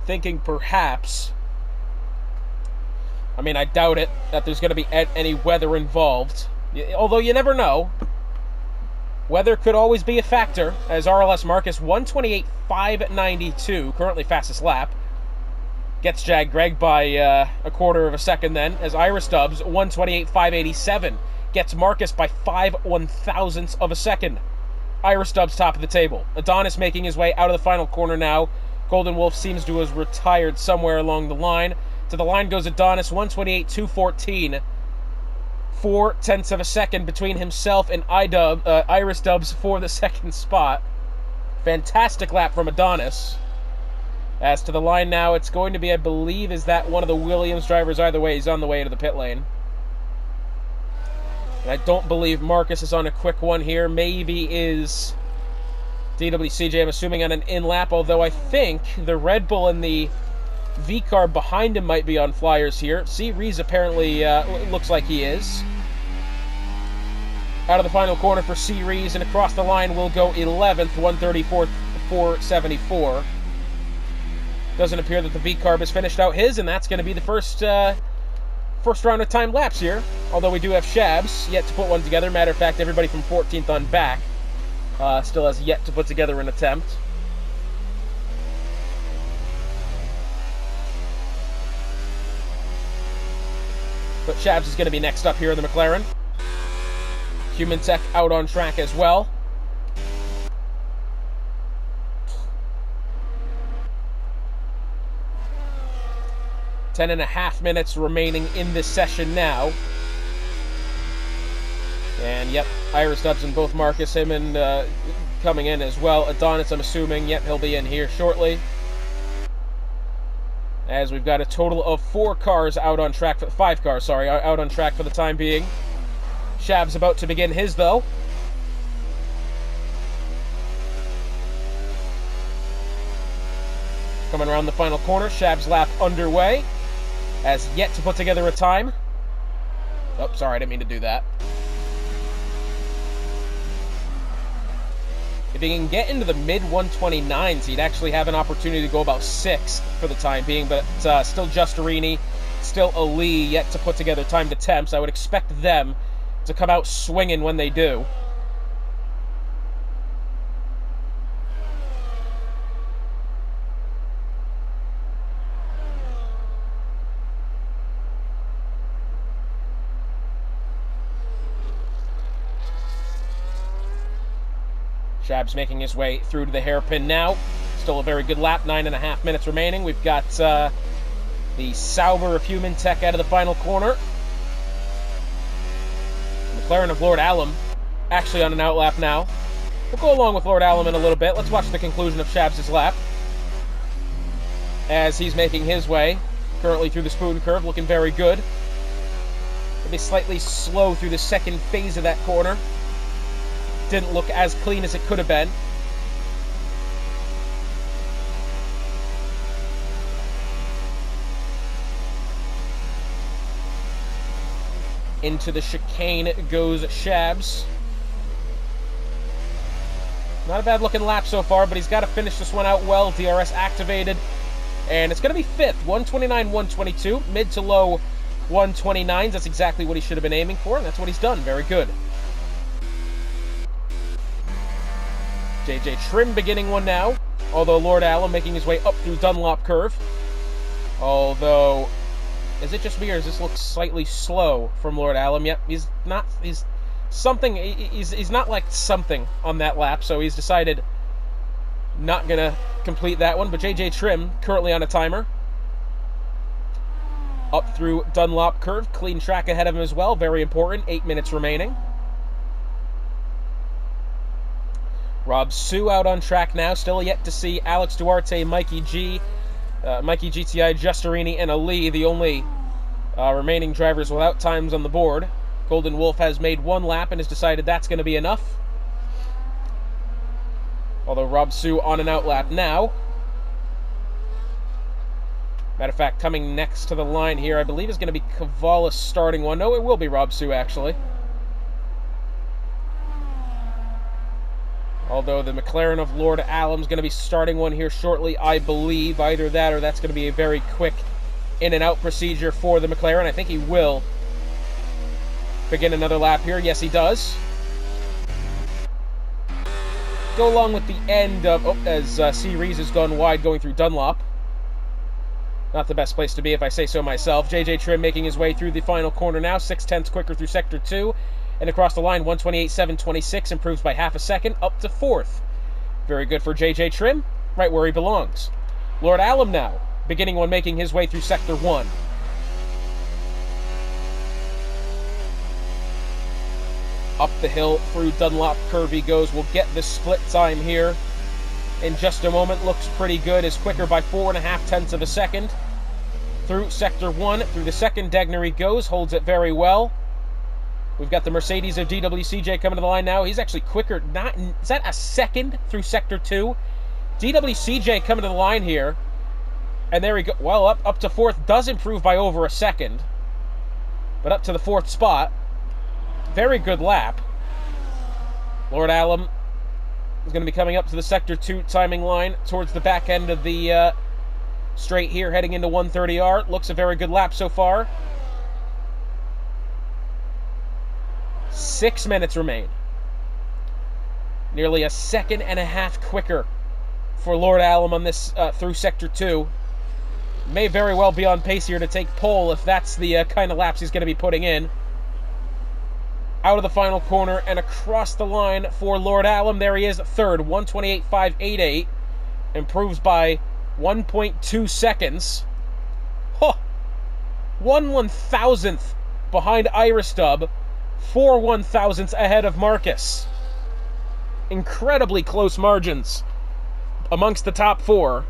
Thinking perhaps, I mean, I doubt it, that there's going to be any weather involved. Although you never know. Weather could always be a factor, as RLS Marcus, 128.592, currently fastest lap. Gets Jag Greg by a quarter of a second then, as Iris Dubs, 128.587, gets Marcus by 5/1000ths of a second. Iris Dubs top of the table. Adonis making his way out of the final corner now. Golden Wolf seems to have retired somewhere along the line. To the line goes Adonis, 128.214. 0.4 of a second between himself and Iris Dubs for the second spot. Fantastic lap from Adonis. As to the line now, it's going to be, I believe, is that one of the Williams drivers? Either way, he's on the way to the pit lane. And I don't believe Marcus is on a quick one here. Maybe is DWCJ, I'm assuming, on an in-lap, although I think the Red Bull and the V-car behind him might be on flyers here. C. Rees apparently looks like he is. Out of the final corner for C. Rees, and across the line will go 11th, 134.474. Doesn't appear that the V-car has finished out his, and that's going to be the first round of time laps here. Although we do have Shabs yet to put one together. Matter of fact, everybody from 14th on back still has yet to put together an attempt. But Shabs is going to be next up here in the McLaren. Human Tech out on track as well. Ten and a half minutes remaining in this session now. And yep, Iris Dubs and both Marcus, him and coming in as well. Adonis, I'm assuming, yep, he'll be in here shortly. As we've got a total of 5 cars out on track for the time being. Shab's about to begin his, though. Coming around the final corner, Shab's lap underway. Has yet to put together a time. Oh, sorry, I didn't mean to do that. If he can get into the mid-129s, he'd actually have an opportunity to go about 6th for the time being, but still Justerini, still Ali, yet to put together time to temps. I would expect them to come out swinging when they do. Shab's making his way through to the hairpin now. Still a very good lap, 9.5 minutes remaining. We've got the Sauber of Human Tech out of the final corner. The McLaren of Lord Allam actually on an out lap now. We'll go along with Lord Allam in a little bit. Let's watch the conclusion of Shabs' lap as he's making his way currently through the spoon curve, looking very good. Maybe slightly slow through the second phase of that corner. Didn't look as clean as it could have been. Into the chicane goes Shabs. Not a bad looking lap so far, but he's got to finish this one out well. DRS activated. And it's going to be 5th, 129.122, mid to low 129s. That's exactly what he should have been aiming for, and that's what he's done. Very good. JJ Trim beginning one now, although Lord Allam making his way up through Dunlop Curve. Although, is it just me or does this look slightly slow from Lord Allam? Yep, he's not like something on that lap, so he's decided not gonna complete that one. But JJ Trim currently on a timer. Up through Dunlop Curve, clean track ahead of him as well, very important, 8 minutes remaining. Rob Sue out on track now, still yet to see Alex Duarte, Mikey G, Mikey GTI, Justerini, and Ali, the only remaining drivers without times on the board. Golden Wolf has made 1 lap and has decided that's going to be enough. Although Rob Sue on an out lap now. Matter of fact, coming next to the line here, I believe is going to be Cavallis starting one. No, it will be Rob Sue, actually. Although the McLaren of Lord Allam's going to be starting one here shortly, I believe. Either that or that's going to be a very quick in and out procedure for the McLaren. I think he will begin another lap here. Yes, he does. Go along with the end of, as C. Rees has gone wide going through Dunlop. Not the best place to be if I say so myself. JJ Trim making his way through the final corner now, 0.6 quicker through Sector 2. And across the line, 128.726, improves by half a second, up to 4th. Very good for JJ Trim, right where he belongs. Lord Allam now, beginning one making his way through Sector 1. Up the hill through Dunlop Curve he goes. We'll get the split time here in just a moment. Looks pretty good. Is quicker by 4.5 tenths of a second. Through Sector 1, through the second Degner he goes. Holds it very well. We've got the Mercedes of DWCJ coming to the line now. He's actually quicker. Is that a second through Sector 2? DWCJ coming to the line here. And there we go. Well, up to fourth. Does improve by over a second. But up to the fourth spot. Very good lap. Lord Allam is going to be coming up to the Sector 2 timing line towards the back end of the straight here, heading into 130R. Looks a very good lap so far. 6 minutes remain. Nearly a second and a half quicker for Lord Allam on this through Sector 2. May very well be on pace here to take pole if that's the kind of laps he's going to be putting in. Out of the final corner and across the line for Lord Allam. There he is, third, 128.588. Improves by 1.2 seconds. Huh. 1/1000th behind Iristub. 4 1/1000ths ahead of Marcus. Incredibly close margins amongst the top four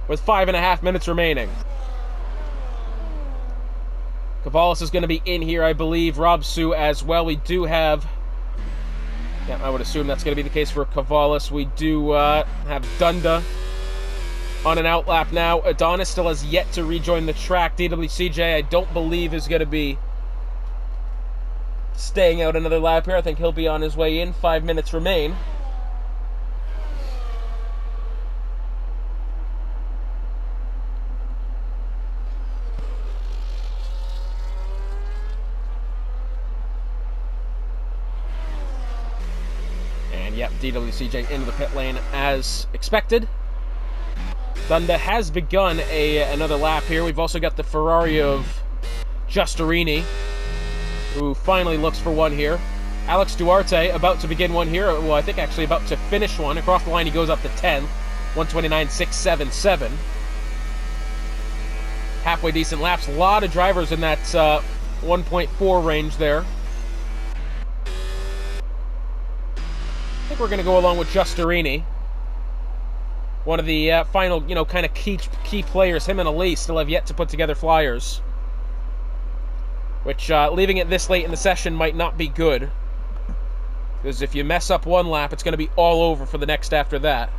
with 5.5 minutes remaining. Cavalis is going to be in here, I believe. Rob Sue as well. We do have... Yeah, I would assume that's going to be the case for Cavalis. We do have Dunda on an outlap now. Adonis still has yet to rejoin the track. DWCJ, I don't believe, is going to be staying out another lap here. I think he'll be on his way in. 5 minutes remain. Yep, DWCJ into the pit lane as expected. Dunda has begun another lap here. We've also got the Ferrari of Giustarini, who finally looks for one here. Alex Duarte about to begin one here. Well, I think actually about to finish one. Across the line he goes up to 10. 129.677. Halfway decent laps. A lot of drivers in that 1.4 range there. I think we're going to go along with Giustarini. One of the final, kind of key players. Him and Elise still have yet to put together flyers. Which, leaving it this late in the session might not be good. Because if you mess up one lap, it's going to be all over for the next after that.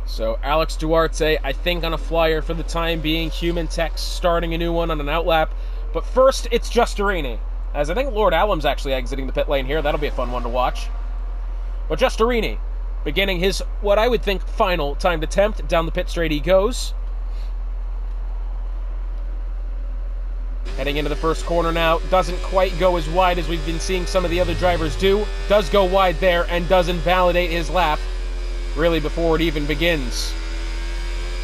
So Alex Duarte, I think, on a flyer for the time being. Human Tech starting a new one on an outlap. But first, it's Giustarini, as I think Lord Allam's actually exiting the pit lane here. That'll be a fun one to watch. But Giustarini, beginning his, what I would think, final timed attempt. Down the pit straight he goes. Heading into the first corner now. Doesn't quite go as wide as we've been seeing some of the other drivers do. Does go wide there and does invalidate his lap, really, before it even begins.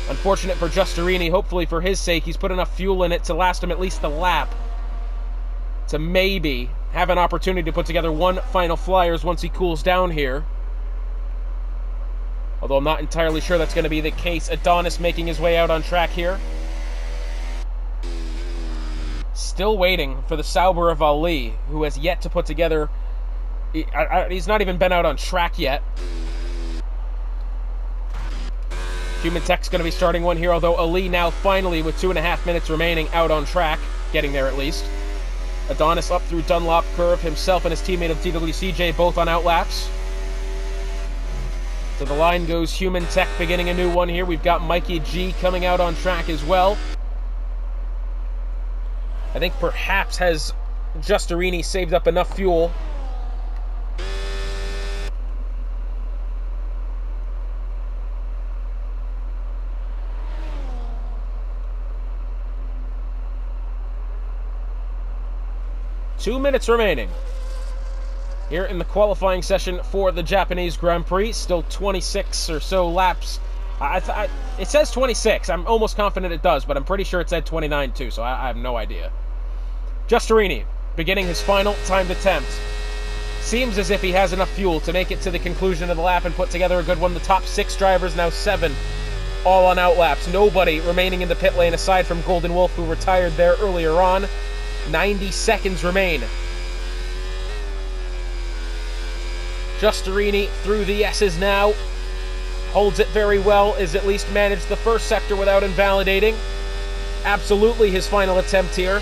Unfortunate for Giustarini. Hopefully for his sake he's put enough fuel in it to last him at least the lap, to maybe have an opportunity to put together one final flyers once he cools down here. Although I'm not entirely sure that's going to be the case. Adonis making his way out on track here. Still waiting for the Sauber of Ali, who has yet to put together... He's not even been out on track yet. Human Tech's going to be starting one here, although Ali now finally, with 2.5 minutes remaining, out on track. Getting there at least. Adonis up through Dunlop Curve, himself and his teammate of DWCJ both on outlaps. To the line goes Human Tech, beginning a new one here. We've got Mikey G coming out on track as well. I think perhaps has Giustarini saved up enough fuel. Two minutes remaining. here in the qualifying session for the Japanese Grand Prix. Still 26 or so laps. It says 26. I'm almost confident it does, but I'm pretty sure it said 29 too, so I have no idea. Giustarini beginning his final timed attempt. Seems as if he has enough fuel to make it to the conclusion of the lap and put together a good one. The top 6 drivers, now 7, all on out laps. Nobody remaining in the pit lane aside from Golden Wolf, who retired there earlier on. 90 seconds remain. Giustarini through the S's now. Holds it very well, is at least managed the first sector without invalidating. Absolutely his final attempt here.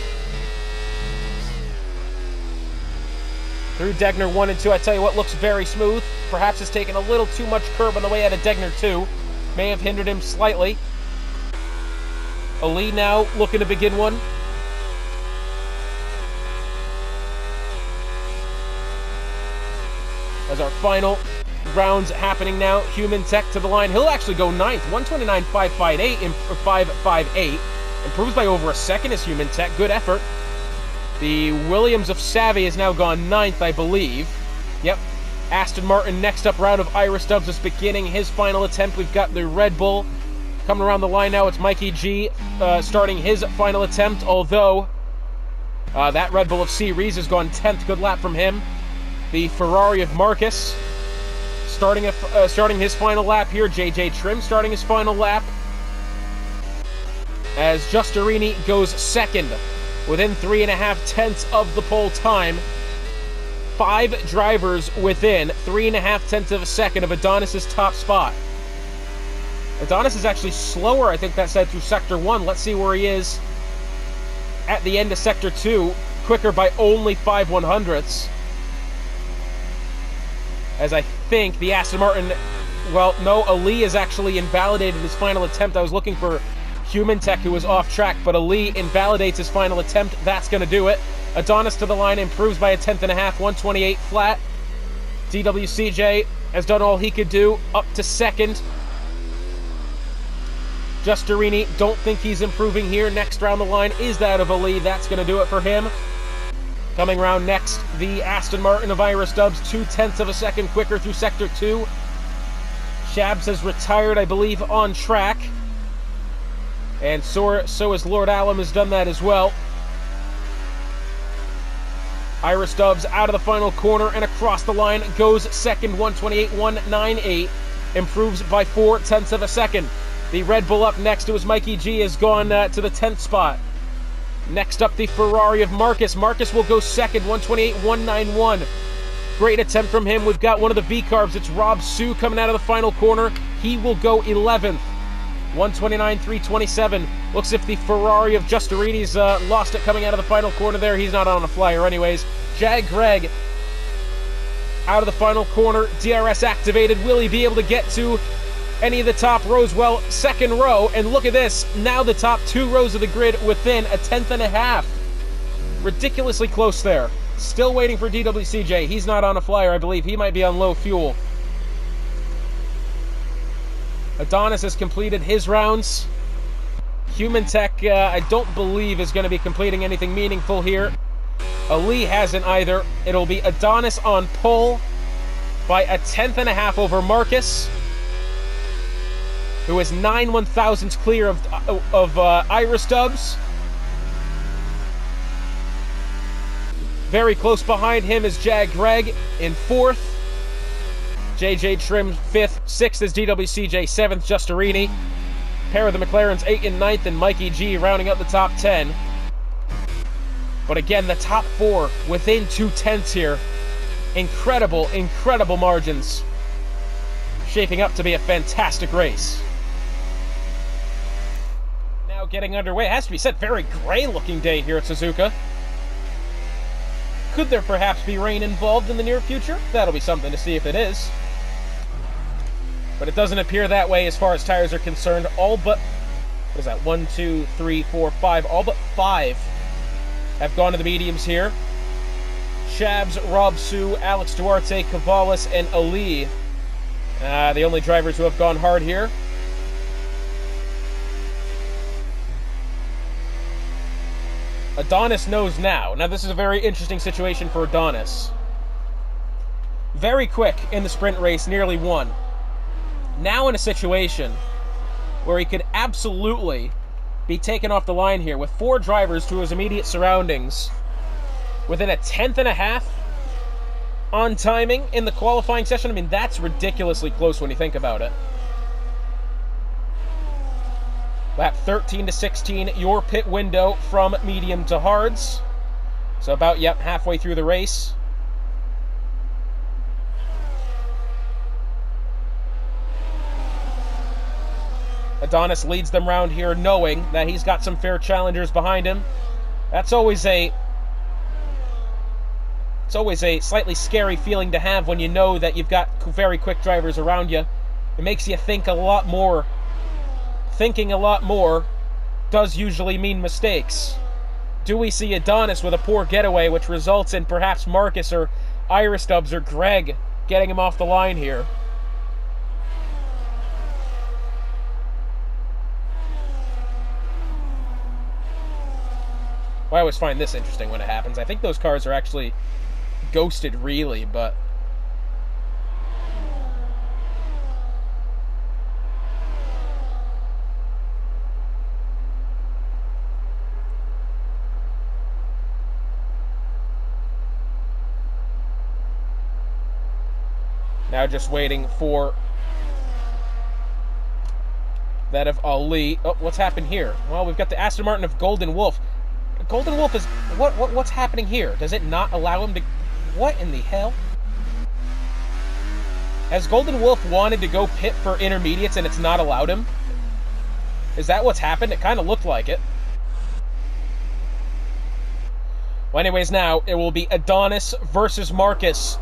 Through Degner 1 and 2, I tell you what, looks very smooth. Perhaps has taken a little too much curb on the way out of Degner 2. May have hindered him slightly. Ali now looking to begin one. As our final rounds happening now, Human Tech to the line. He'll actually go 9th, 129.558, improves by over a second as Human Tech. Good effort. The Williams of Savvy has now gone 9th, I believe. Yep. Aston Martin next up, round of Irish Dubs is beginning his final attempt. We've got the Red Bull coming around the line now. It's Mikey G starting his final attempt, although that Red Bull of Series has gone 10th. Good lap from him. The Ferrari of Marcus starting his final lap here. JJ Trim starting his final lap. As Giustarini goes 2nd. Within 3.5 tenths of the pole time. 5 drivers within 3.5 tenths of a second of Adonis's top spot. Adonis is actually slower, I think that said, through Sector 1. Let's see where he is at the end of Sector 2. Quicker by only 5/100ths. As I think the Aston Martin... Well, no, Ali is actually invalidated his final attempt. I was looking for Human Tech, who was off track, but Ali invalidates his final attempt. That's going to do it. Adonis to the line, improves by 1.5 tenths, 128 flat. DWCJ has done all he could do, up to 2nd. Giustarini, don't think he's improving here. Next round the line is that of Ali. That's going to do it for him. Coming round next, the Aston Martin of Irish Dubs, 0.2 of a second quicker through Sector 2. Shabs has retired, I believe, on track. And so has Lord Allam has done that as well. Irish Dubs out of the final corner and across the line, goes 2nd, 128.198, improves by 0.4 of a second. The Red Bull up next to his Mikey G has gone to the 10th spot. Next up, the Ferrari of Marcus. Marcus will go 2nd, 128.191. Great attempt from him. We've got one of the V-Carbs. It's Rob Sue coming out of the final corner. He will go 11th. 129.327. Looks if the Ferrari of Giustarini's lost it coming out of the final corner there. He's not on a flyer anyways. Jag Greg out of the final corner. DRS activated. Will he be able to get to any of the top rows? Well, 2nd row. And look at this. Now the top 2 rows of the grid within 1.5 tenths. Ridiculously close there. Still waiting for DWCJ. He's not on a flyer, I believe. He might be on low fuel. Adonis has completed his rounds. Human Tech, I don't believe, is going to be completing anything meaningful here. Ali hasn't either. It'll be Adonis on pole by 1.5 tenths over Marcus, who is 9/1000ths clear of Irish Dubs. Very close behind him is Jag Greg in 4th. JJ Trim 5th, 6th is DWCJ, 7th Giustarini. Pair of the McLarens 8th and 9th, and Mikey G rounding up the top 10. But again, the top 4 within 0.2 here. Incredible, incredible margins. Shaping up to be a fantastic race. Now getting underway. It has to be said, very gray looking day here at Suzuka. Could there perhaps be rain involved in the near future? That'll be something to see if it is. But it doesn't appear that way as far as tires are concerned. All but, what is that, 1, 2, 3, 4, 5, all but 5 have gone to the mediums here. Shabs, Rob Sue, Alex Duarte, Cavalis, and Ali. The only drivers who have gone hard here. Adonis knows now. Now, this is a very interesting situation for Adonis. very quick in the sprint race, nearly won. Now in a situation where he could absolutely be taken off the line here with 4 drivers to his immediate surroundings within a tenth and a half on timing in the qualifying session. I mean, that's ridiculously close when you think about it. Lap 13 to 16, your pit window from medium to hards. So about, yep, halfway through the race. Adonis leads them round here knowing that he's got some fair challengers behind him. That's always a slightly scary feeling to have when you know that you've got very quick drivers around you. It makes you think a lot more. Thinking a lot more does usually mean mistakes. Do we see Adonis with a poor getaway, which results in perhaps Marcus or Iris Dubs or Greg getting him off the line here? Well, I always find this interesting when it happens. I think those cars are actually ghosted, really, but now just waiting for that of Ali. Oh, what's happened here? Well, we've got the Aston Martin of Golden Wolf. Golden Wolf is... What's happening here? Does it not allow him to... What in the hell? Has Golden Wolf wanted to go pit for intermediates and it's not allowed him? Is that what's happened? It kind of looked like it. Well, anyways, now it will be Adonis versus Marcus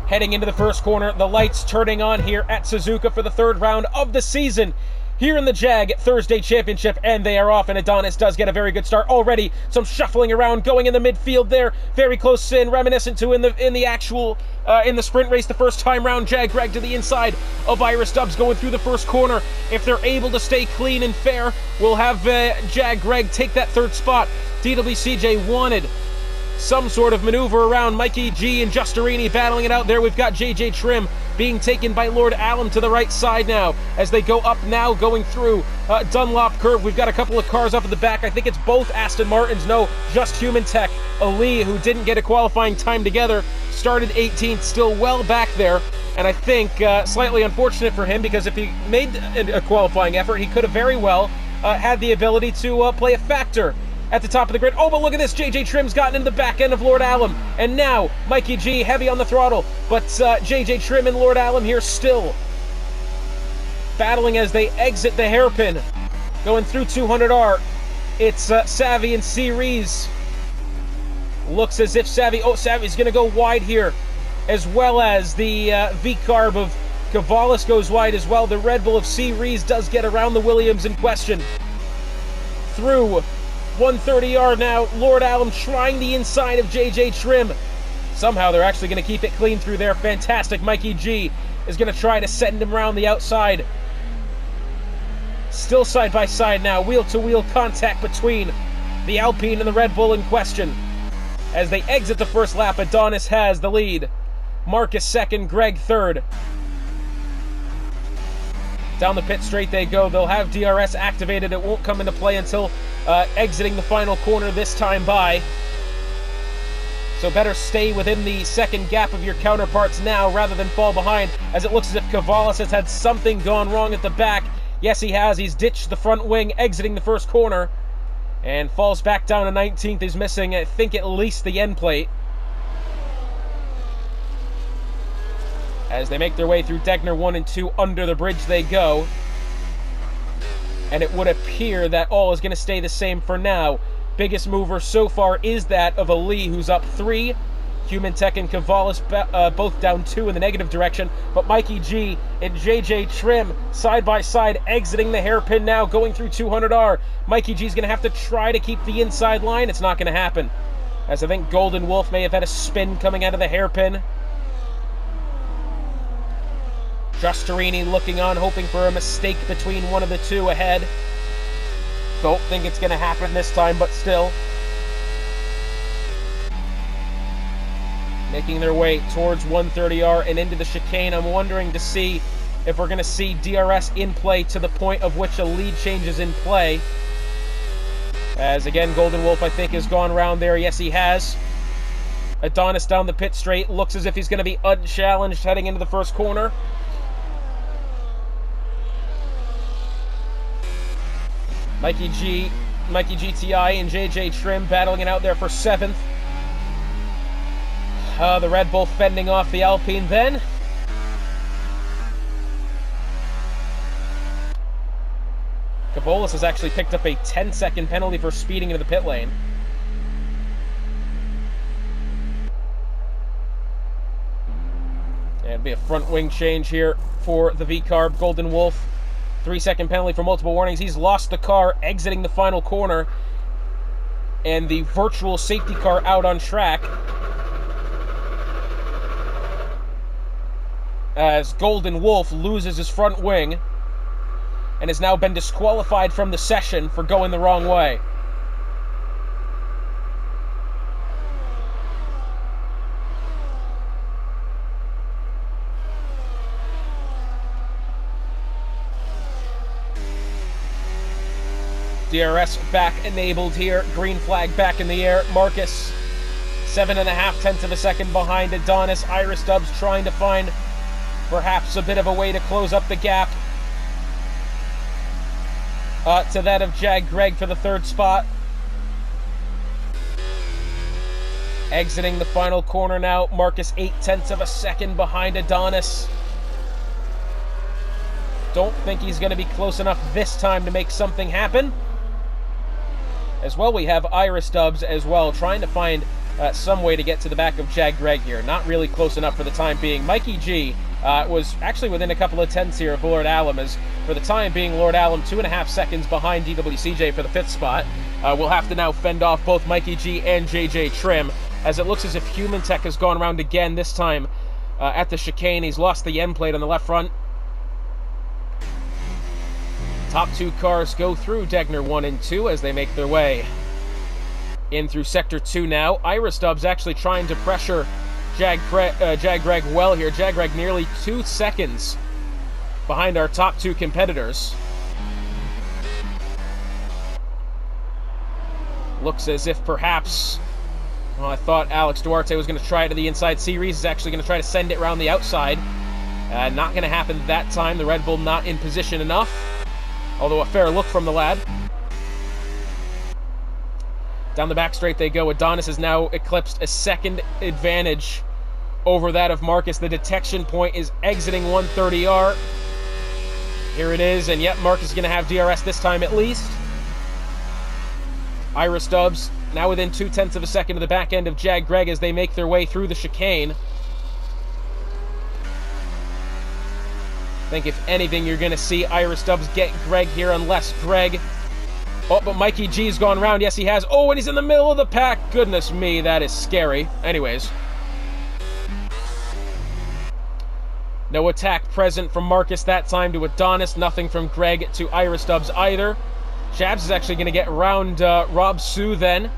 heading into the first corner. The lights turning on here at Suzuka for the 3rd round of the season here in the JAG Thursday Championship, and they are off, and Adonis does get a very good start already. Some shuffling around going in the midfield there, very close in, reminiscent to in the sprint race the first time round. Jag Greg to the inside of Iris Dubs going through the first corner. If they're able to stay clean and fair, we'll have Jag Greg take that 3rd spot. DWCJ wanted some sort of maneuver around Mikey G and Justerini battling it out there. We've got JJ Trim being taken by Lord Allen to the right side now as they go up now, going through Dunlop Curve. We've got a couple of cars up at the back. I think it's both Aston Martins. No, just Human Tech. Ali, who didn't get a qualifying time together, started 18th, still well back there. And I think slightly unfortunate for him, because if he made a qualifying effort, he could have very well had the ability to play a factor at the top of the grid. Oh, but look at this. JJ Trim's gotten into the back end of Lord Allen. And now Mikey G heavy on the throttle. But JJ Trim and Lord Allen here still battling as they exit the hairpin. Going through 200R. It's Savvy and C-Rees. Looks as if Savvy's going to go wide here. As well as the V-Carb of Cavalis goes wide as well. The Red Bull of C-Rees does get around the Williams in question. Through 130R now, Lord Allen trying the inside of JJ Trim. Somehow they're actually going to keep it clean through there. Fantastic. Mikey G is going to try to send him around the outside. Still side by side now. Wheel-to-wheel contact between the Alpine and the Red Bull in question. As they exit the first lap, Adonis has the lead. Marcus 2nd, Greg 3rd. Down the pit straight they go. They'll have DRS activated. It won't come into play until exiting the final corner this time by. So better stay within the second gap of your counterparts now rather than fall behind, as it looks as if Cavalis has had something gone wrong at the back. Yes, he has. He's ditched the front wing exiting the first corner and falls back down to 19th. He's missing, I think, at least the end plate. As they make their way through Degner 1 and 2, under the bridge they go. And it would appear that all is going to stay the same for now. Biggest mover so far is that of Ali, who's up 3. Human Tech and Cavalis both down 2 in the negative direction. But Mikey G and JJ Trim side by side exiting the hairpin now, going through 200R. Mikey G's going to have to try to keep the inside line. It's not going to happen, as I think Golden Wolf may have had a spin coming out of the hairpin. Justerini looking on, hoping for a mistake between one of the two ahead. Don't think it's going to happen this time, but still. making their way towards 130R and into the chicane. I'm wondering to see if we're going to see DRS in play to the point of which a lead change is in play. As again, Golden Wolf, I think, has gone around there. Yes, he has. Adonis down the pit straight. Looks as if he's going to be unchallenged heading into the first corner. Mikey GTI and JJ Trim battling it out there for 7th. The Red Bull fending off the Alpine then. Cavolis has actually picked up a 10-second penalty for speeding into the pit lane. And it'll be a front wing change here for the V-Carb Golden Wolf. 3-second penalty for multiple warnings. He's lost the car exiting the final corner. And the virtual safety car out on track. As Golden Wolf loses his front wing and has now been disqualified from the session for going the wrong way. DRS back enabled here. Green flag back in the air. Marcus, 7.5 tenths of a second behind Adonis. Iris Dubs trying to find perhaps a bit of a way to close up the gap to that of Jag Greg for the 3rd spot. Exiting the final corner now. Marcus 8 tenths of a second behind Adonis. Don't think he's going to be close enough this time to make something happen. As well, we have Iris Dubs as well, trying to find some way to get to the back of Jag Greg here. Not really close enough for the time being. Mikey G was actually within a couple of tenths here of Lord Allam, as for the time being, Lord Allam 2.5 seconds behind DWCJ for the 5th spot. We'll have to now fend off both Mikey G and JJ Trim, as it looks as if Human Tech has gone around again, this time at the chicane. He's lost the end plate on the left front. Top 2 cars go through Degner 1 and 2 as they make their way in through Sector 2 now. Iris Dubs actually trying to pressure Jag Greg well here. Jag Greg nearly 2 seconds behind our top 2 competitors. Looks as if perhaps, well, I thought Alex Duarte was going to try to the inside. Series is actually going to try to send it around the outside. Not going to happen that time. The Red Bull not in position enough. Although a fair look from the lad. Down the back straight they go. Adonis has now eclipsed a second advantage over that of Marcus. The detection point is exiting 130R. Here it is, and yet Marcus is going to have DRS this time at least. Iris Dubs now within 2 tenths of a second of the back end of Jag Greg as they make their way through the chicane. I think if anything, you're going to see Iris Dubs get Greg here, unless Greg... Oh, but Mikey G's gone round. Yes, he has. Oh, and he's in the middle of the pack. Goodness me, that is scary. Anyways. No attack present from Marcus that time to Adonis. Nothing from Greg to Iris Dubs either. Shabs is actually going to get around Rob Sue then.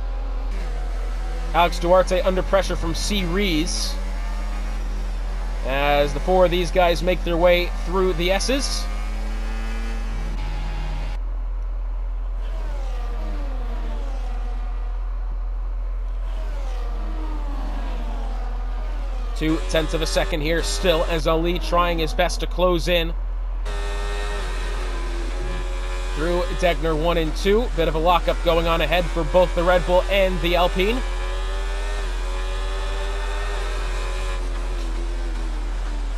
Alex Duarte under pressure from C. Rees. As the 4 of these guys make their way through the S's. Two tenths of a second here still as Ali trying his best to close in through Degner 1 and 2. Bit of a lockup going on ahead for both the Red Bull and the Alpine.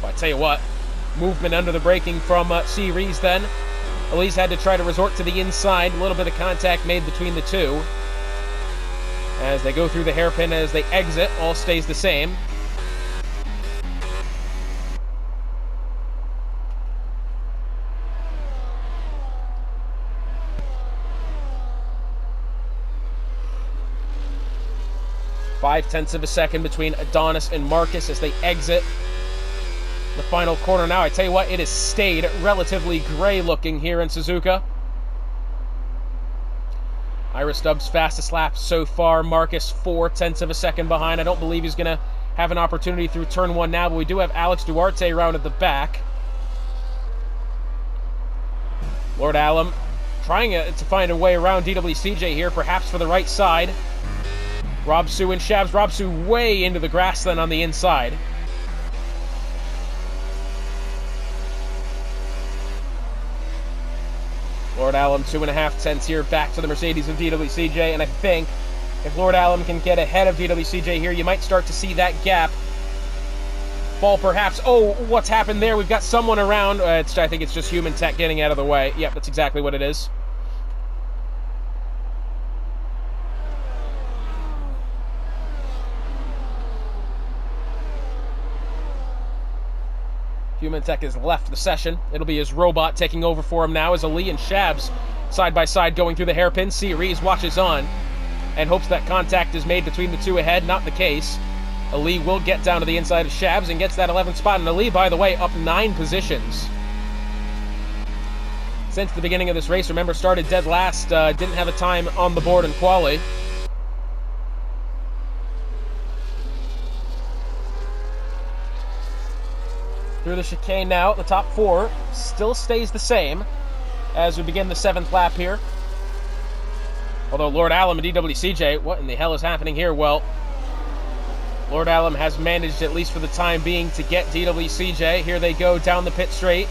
Well, I tell you what, movement under the braking from C. Rees then. Elise had to try to resort to the inside. A little bit of contact made between the two. As they go through the hairpin as they exit, all stays the same. Five tenths of a second between Adonis and Marcus as they exit the final corner now. I tell you what, it has stayed relatively gray looking here in Suzuka. Iris Dubs fastest lap so far. Marcus 4 tenths of a second behind. I don't believe he's going to have an opportunity through turn 1 now, but we do have Alex Duarte around at the back. Lord Alum trying to find a way around DWCJ here, perhaps for the right side. Rob Sue and Shabs. Rob Sue way into the grass then on the inside. Lord Alum 2.5 tenths here back to the Mercedes of DWCJ, and I think if Lord Alum can get ahead of DWCJ here, you might start to see that gap fall perhaps. Oh, what's happened there? We've got someone around. I think it's just Human Tech getting out of the way. Yep, that's exactly what it is. Human Tech has left the session. It'll be his robot taking over for him now as Ali and Shabs side by side going through the hairpin. Series watches on and hopes that contact is made between the two ahead. Not the case. Ali will get down to the inside of Shabs and gets that 11th spot. And Ali, by the way, up 9 positions. Since the beginning of this race, remember, started dead last. Didn't have a time on the board in quali. Through the chicane now, the top 4 still stays the same as we begin the 7th lap here. Although Lord Alum and DWCJ, what in the hell is happening here? Well, Lord Alum has managed, at least for the time being, to get DWCJ. Here they go down the pit straight.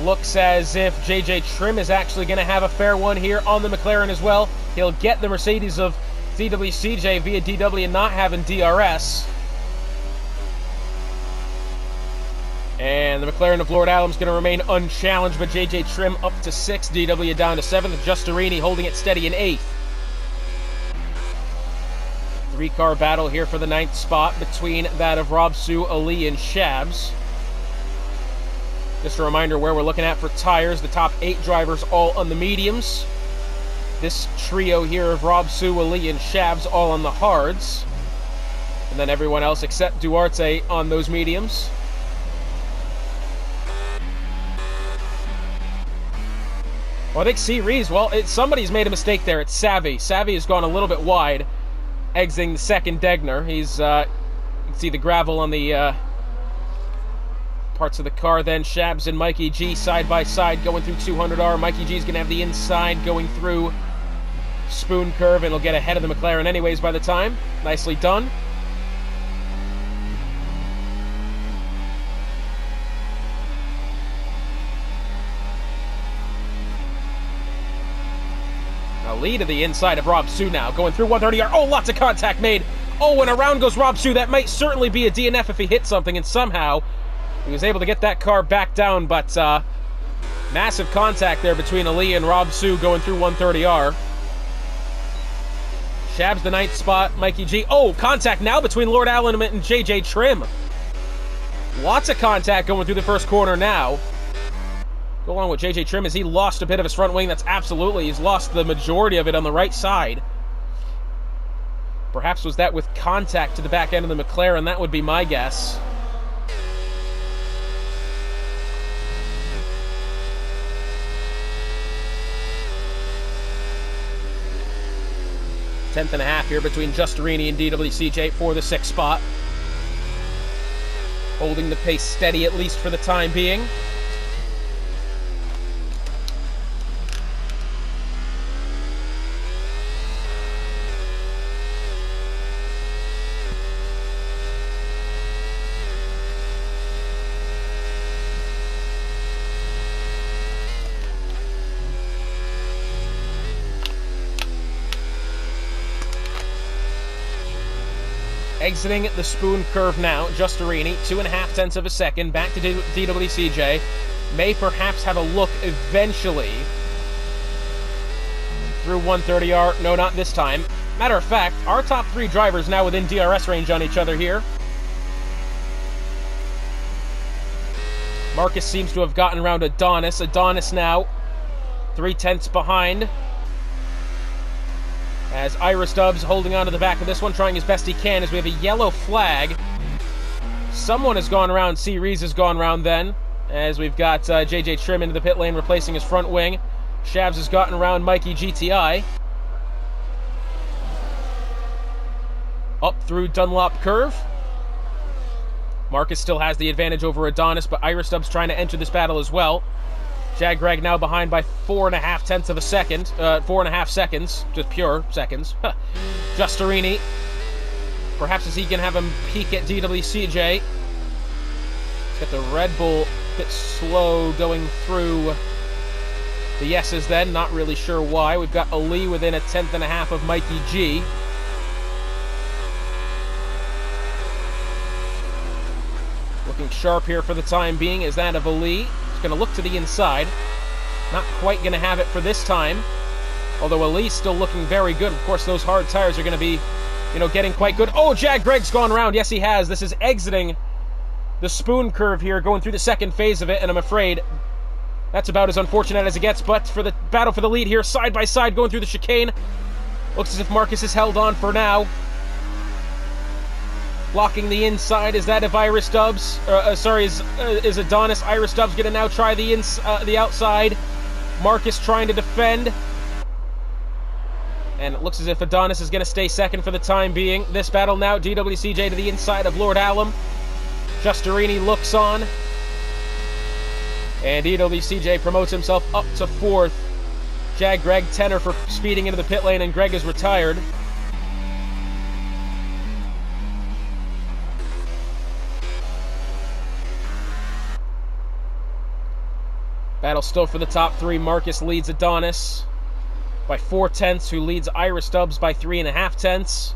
Looks as if JJ Trim is actually going to have a fair one here on the McLaren as well. He'll get the Mercedes of DWCJ via DW and not having DRS. And the McLaren of Lord Alum is going to remain unchallenged, but JJ Trim up to 6th, DW down to 7th, Justerini holding it steady in 8th. 3-car battle here for the 9th spot between that of Rob Sue, Ali, and Shabs. Just a reminder where we're looking at for tires. The top 8 drivers all on the mediums. This trio here of Rob Sue, Ali, and Shabs all on the hards. And then everyone else except Duarte on those mediums. Well, I think C-Rees, somebody's made a mistake there. It's Savvy. Savvy has gone a little bit wide, exiting the second Degner. He's, you can see the gravel on the parts of the car then. Shabs and Mikey G side by side going through 200R. Mikey G's going to have the inside going through Spoon Curve, and he'll get ahead of the McLaren anyways by the time. Nicely done. Ali to the inside of Rob Sue now, going through 130R. Oh, lots of contact made. Oh, and around goes Rob Sue. That might certainly be a DNF if he hit something, and somehow he was able to get that car back down, but massive contact there between Ali and Rob Sue going through 130R. Shabs the 9th spot, Mikey G. Oh, contact now between Lord Allen and JJ Trim. Lots of contact going through the first corner now. Go along with JJ Trim as he lost a bit of his front wing. That's absolutely, he's lost the majority of it on the right side. Perhaps was that with contact to the back end of the McLaren? That would be my guess. Tenth and a half here between Justerini and DWCJ for the 6th spot. Holding the pace steady, at least for the time being. Exiting the Spoon Curve now, Justerini, 2.5 tenths of a second, back to DWCJ. May perhaps have a look eventually through 130R. No, not this time. Matter of fact, our top 3 drivers now within DRS range on each other here. Marcus seems to have gotten around Adonis. Adonis now 3 tenths behind, as Iris Stubbs holding on to the back of this one, trying as best he can, as we have a yellow flag. Someone has gone around. C-Rees has gone around then, as we've got JJ Trim into the pit lane replacing his front wing. Shabs has gotten around Mikey GTI. Up through Dunlop Curve. Marcus still has the advantage over Adonis, but Ira Stubbs trying to enter this battle as well. Jag Greg now behind by 4.5 tenths of a second. 4.5 seconds. Just pure seconds. Justerini. Perhaps as he can have him peek at DWCJ. He's got the Red Bull a bit slow going through the yeses then. Not really sure why. We've got Ali within 1.5 tenths of Mikey G. Looking sharp here for the time being is that of Ali. He's going to look to the inside. Not quite going to have it for this time. Although Ali's still looking very good. Of course, those hard tires are going to be, getting quite good. Oh, Jag Greg's gone around. Yes, he has. This is exiting the spoon curve here, going through the second phase of it, and I'm afraid that's about as unfortunate as it gets. But for the battle for the lead here, side by side, going through the chicane. Looks as if Marcus is held on for now. Blocking the inside is that of Ira Stubbs. Is Adonis. Ira Stubbs going to now try the outside. Marcus trying to defend. And it looks as if Adonis is going to stay second for the time being. This battle now, DWCJ to the inside of Lord Alum. Justerini looks on. And DWCJ promotes himself up to fourth. Jag Greg tenor for speeding into the pit lane, and Greg is retired. Battle still for the top three. Marcus leads Adonis by 4 tenths, who leads Ira Stubbs by 3.5 tenths.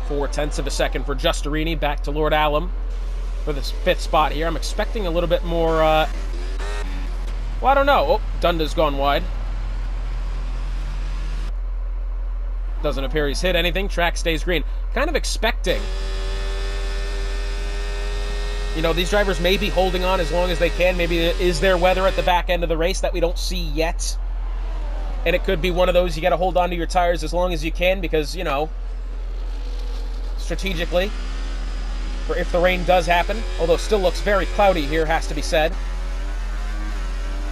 Four tenths of a second for Justerini. Back to Lord Alum for this 5th spot here. I'm expecting a little bit more, well, I don't know. Oh, Dunda's gone wide. Doesn't appear he's hit anything. Track stays green. Kind of expecting, these drivers may be holding on as long as they can. Maybe is there weather at the back end of the race that we don't see yet? And it could be one of those, you got to hold on to your tires as long as you can because, strategically, for if the rain does happen, although it still looks very cloudy here, has to be said.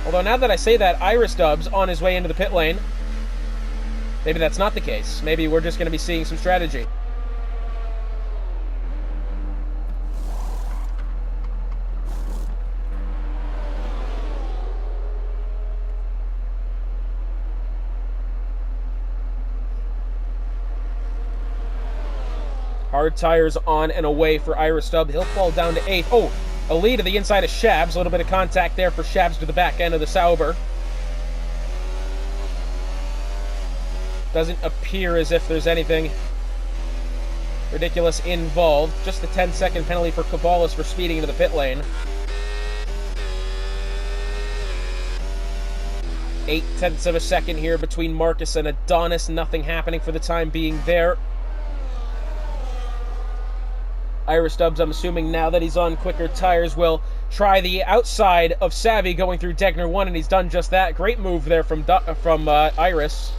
Although now that I say that, Ira Stubbs on his way into the pit lane. Maybe that's not the case. Maybe we're just going to be seeing some strategy. Hard tires on and away for Ira Stubbs. He'll fall down to 8th. Oh, a lead to the inside of Shabs. A little bit of contact there for Shabs to the back end of the Sauber. Doesn't appear as if there's anything ridiculous involved. Just the 10-second penalty for Cavalis for speeding into the pit lane. 8 tenths of a second here between Marcus and Adonis. Nothing happening for the time being there. Ira Stubbs, I'm assuming now that he's on quicker tires, will try the outside of Savvy going through Degner 1, and he's done just that. Great move there from Iris.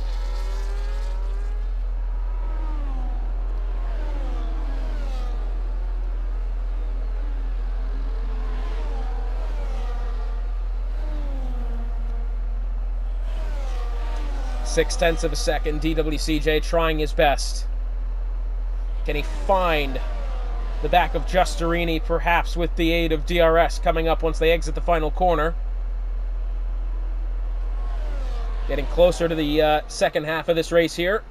Six tenths of a second. DWCJ trying his best. Can he find the back of Justerini, perhaps with the aid of DRS coming up once they exit the final corner? Getting closer to the second half of this race here.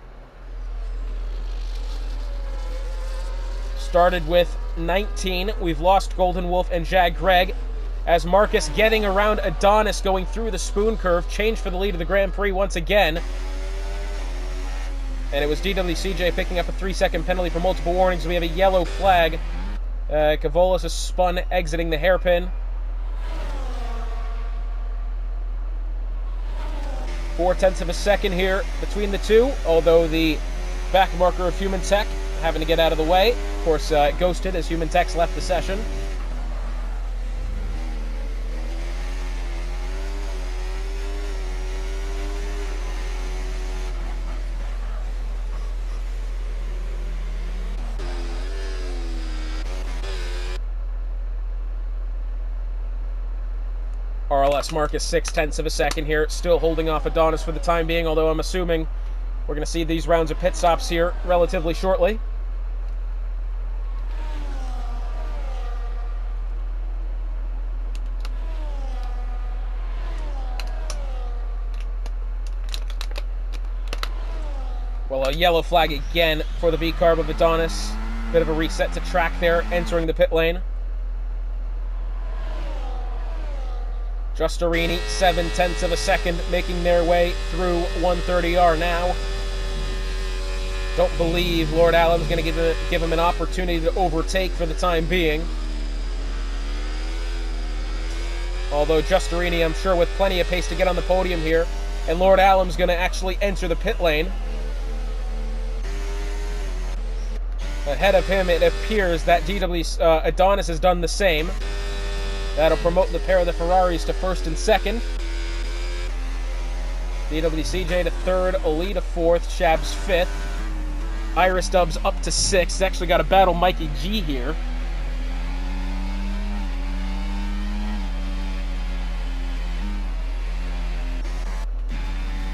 Started with 19. We've lost Golden Wolf and Jag Greg. As Marcus getting around Adonis going through the spoon curve. Changed for the lead of the Grand Prix once again. And it was DWCJ picking up a 3-second penalty for multiple warnings. We have a yellow flag. Cavolis is spun, exiting the hairpin. 4 tenths of a second here between the two, although the back marker of Human Tech having to get out of the way. Of course, ghosted as Human Tech's left the session. RLS Marcus 0.6 of a second here, still holding off Adonis for the time being, although I'm assuming we're going to see these rounds of pit stops here relatively shortly. Well, a yellow flag again for the V-carb of Adonis. Bit of a reset to track there, entering the pit lane. Justerini, 0.7 of a second, making their way through 130R now. Don't believe Lord Allen's going to give him an opportunity to overtake for the time being. Although Justerini, I'm sure, with plenty of pace to get on the podium here. And Lord Allen's going to actually enter the pit lane. Ahead of him, it appears that Adonis has done the same. That'll promote the pair of the Ferraris to first and second. DWCJ to third, Ali to fourth, Shabs fifth. Iris Dubs up to sixth. Actually got to battle Mikey G here.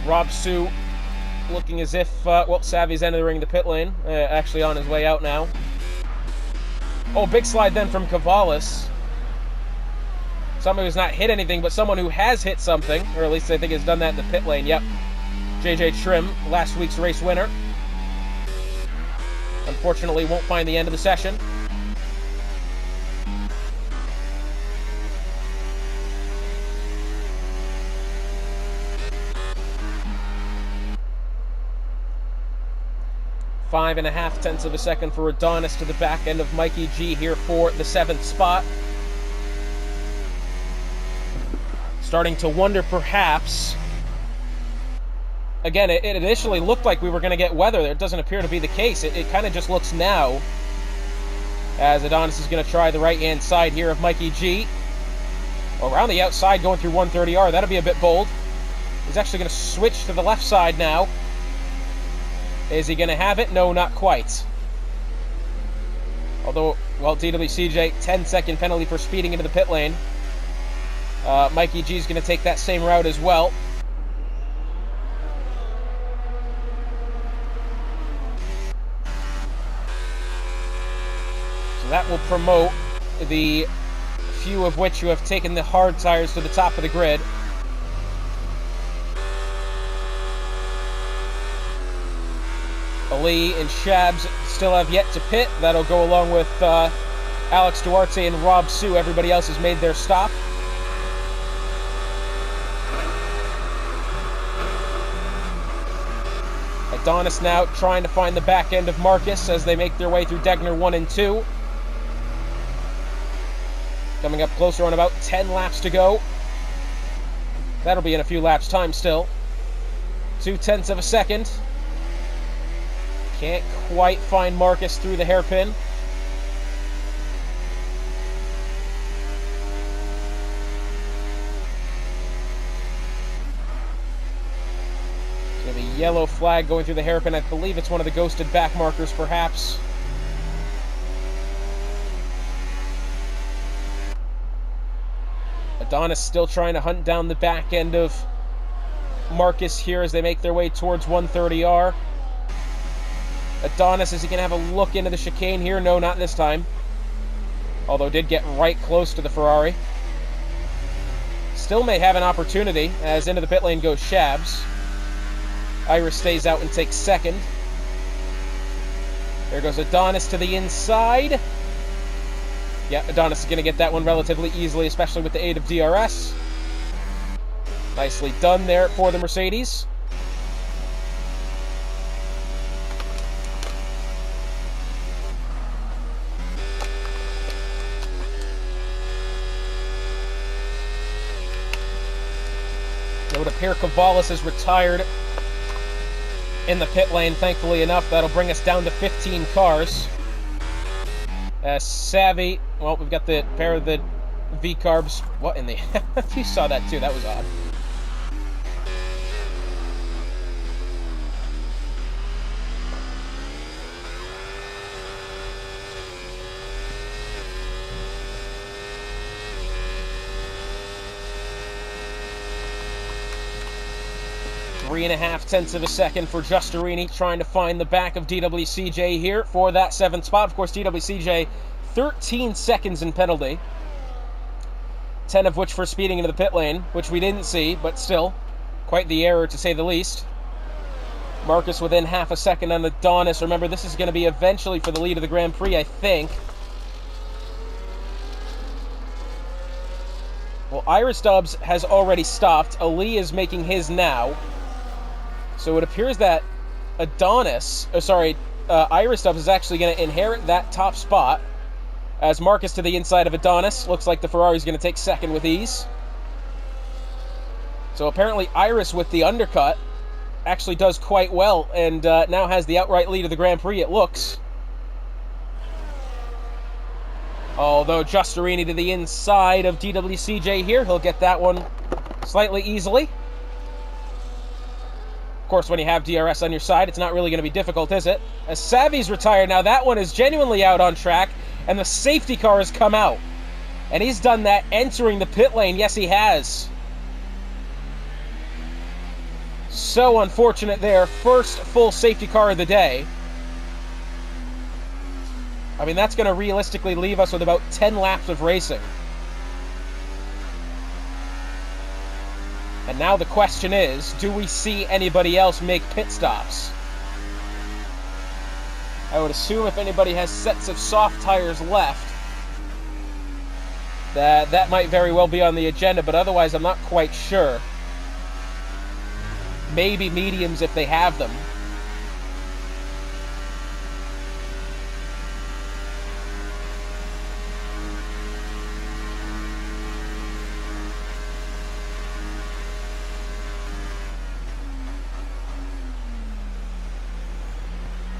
Rob Sue looking as if, Savvy's entering the pit lane. Actually on his way out now. Oh, big slide then from Cavalis. Someone who's not hit anything, but someone who has hit something, or at least I think has done that in the pit lane. Yep. JJ Trim, last week's race winner. Unfortunately, won't find the end of the session. Five and a half tenths of a second for Adonis to the back end of Mikey G here for the 7th spot. Starting to wonder, perhaps. Again, it initially looked like we were going to get weather. It doesn't appear to be the case. It kind of just looks now as Adonis is going to try the right-hand side here of Mikey G. Around the outside going through 130R. That'll be a bit bold. He's actually going to switch to the left side now. Is he going to have it? No, not quite. Although, well, DWCJ, 10-second penalty for speeding into the pit lane. Mikey G is going to take that same route as well. So that will promote the few of which who have taken the hard tires to the top of the grid. Ali and Shabs still have yet to pit. That'll go along with Alex Duarte and Rob Sue. Everybody else has made their stop. Adonis now trying to find the back end of Marcus as they make their way through Degner 1 and 2. Coming up closer on about 10 laps to go. That'll be in a few laps' time still. 0.2 of a second. Can't quite find Marcus through the hairpin. There's going to be a yellow flag going through the hairpin. I believe it's one of the ghosted back markers, perhaps. Adonis still trying to hunt down the back end of Marcus here as they make their way towards 130R. Adonis, is he going to have a look into the chicane here? No, not this time. Although did get right close to the Ferrari. Still may have an opportunity as into the pit lane goes Shabs. Iris stays out and takes second. There goes Adonis to the inside. Yeah, Adonis is going to get that one relatively easily, especially with the aid of DRS. Nicely done there for the Mercedes. It would appear Cavalis is retired in the pit lane, thankfully enough. That'll bring us down to 15 cars. Savvy, well, we've got the pair of the V-carbs. What in the... You saw that too, that was odd. 3.5 tenths of a second for Giustarini, trying to find the back of DWCJ here for that 7th spot. Of course, DWCJ, 13 seconds in penalty. 10 of which for speeding into the pit lane, which we didn't see, but still, quite the error to say the least. Marcus within half a second on Adonis. Remember, this is going to be eventually for the lead of the Grand Prix, I think. Well, Iris Dubs has already stopped. Ali is making his now. So it appears that Iris Dubs is actually going to inherit that top spot. As Marcus to the inside of Adonis. Looks like the Ferrari's going to take second with ease. So apparently Iris with the undercut actually does quite well and now has the outright lead of the Grand Prix, it looks. Although Giustarini to the inside of DWCJ here. He'll get that one slightly easily. Of course, when you have DRS on your side, it's not really going to be difficult, is it? As Savvy's retired now, that one is genuinely out on track. And the safety car has come out. And he's done that entering the pit lane. Yes, he has. So unfortunate there. First full safety car of the day. I mean, that's going to realistically leave us with about 10 laps of racing. And now the question is, do we see anybody else make pit stops? I would assume if anybody has sets of soft tires left, that might very well be on the agenda, but otherwise I'm not quite sure. Maybe mediums if they have them.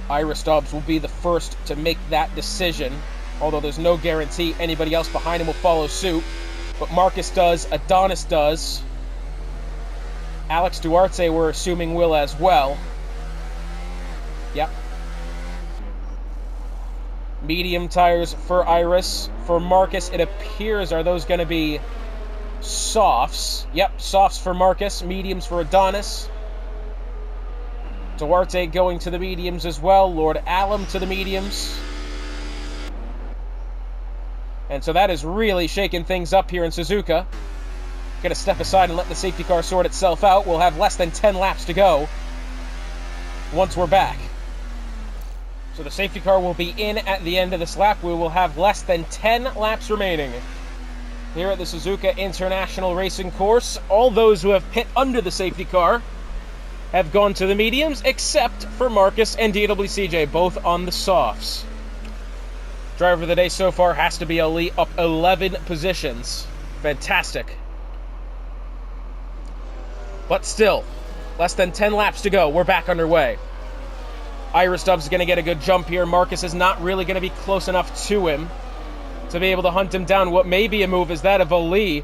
Iris Dubs will be the first to make that decision, although there's no guarantee anybody else behind him will follow suit. But Marcus does, Adonis does. Alex Duarte, we're assuming, will as well. Yep. Medium tires for Iris. For Marcus, it appears, are those going to be softs? Yep, softs for Marcus, mediums for Adonis. Duarte going to the mediums as well. Lord Alum to the mediums. And so that is really shaking things up here in Suzuka. Going to step aside and let the safety car sort itself out. We'll have less than 10 laps to go once we're back. So the safety car will be in at the end of this lap. We will have less than 10 laps remaining here at the Suzuka International Racing Course. All those who have pit under the safety car have gone to the mediums, except for Marcus and DWCJ, both on the softs. Driver of the day so far has to be Ali, up 11 positions. Fantastic. But still, less than 10 laps to go. We're back underway. Iris Dubs is going to get a good jump here. Marcus is not really going to be close enough to him to be able to hunt him down. What may be a move is that of Ali.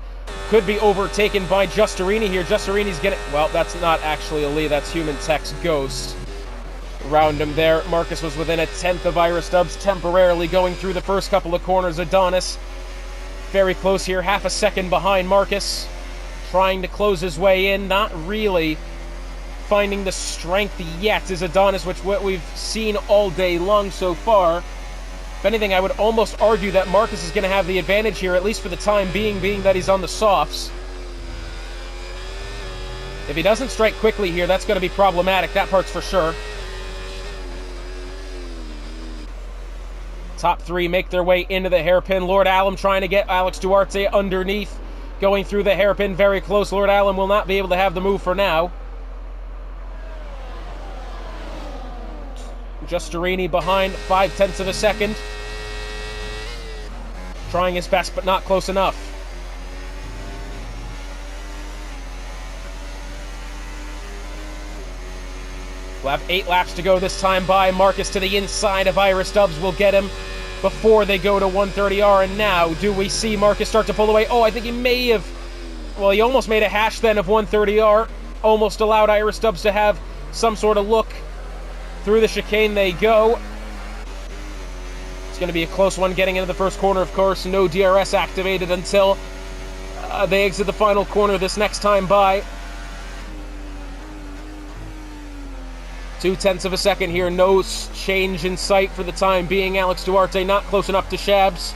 Could be overtaken by Giustarini here. Giusterini's getting... Well, that's not actually Ali. That's Human Tech's Ghost. Around him there. Marcus was within a tenth of Iris Dubs temporarily going through the first couple of corners. Adonis very close here. Half a second behind Marcus. Trying to close his way in. Not really finding the strength yet is Adonis, which what we've seen all day long so far. If anything, I would almost argue that Marcus is going to have the advantage here, at least for the time being that he's on the softs. If he doesn't strike quickly here, that's going to be problematic. That part's for sure. Top three make their way into the hairpin. Lord Alum trying to get Alex Duarte underneath. Going through the hairpin very close. Lord Alum will not be able to have the move for now. Giustarini behind, 0.5 of a second. Trying his best, but not close enough. We'll have 8 laps to go this time by. Marcus to the inside of Iris Dubs will get him before they go to 130R. And now, do we see Marcus start to pull away? Oh, I think he may have... Well, he almost made a hash then of 130R. Almost allowed Iris Dubs to have some sort of look. Through the chicane they go. It's going to be a close one getting into the first corner, of course. No DRS activated until they exit the final corner this next time by. 2/10 of a second here. No change in sight for the time being. Alex Duarte not close enough to Shabs.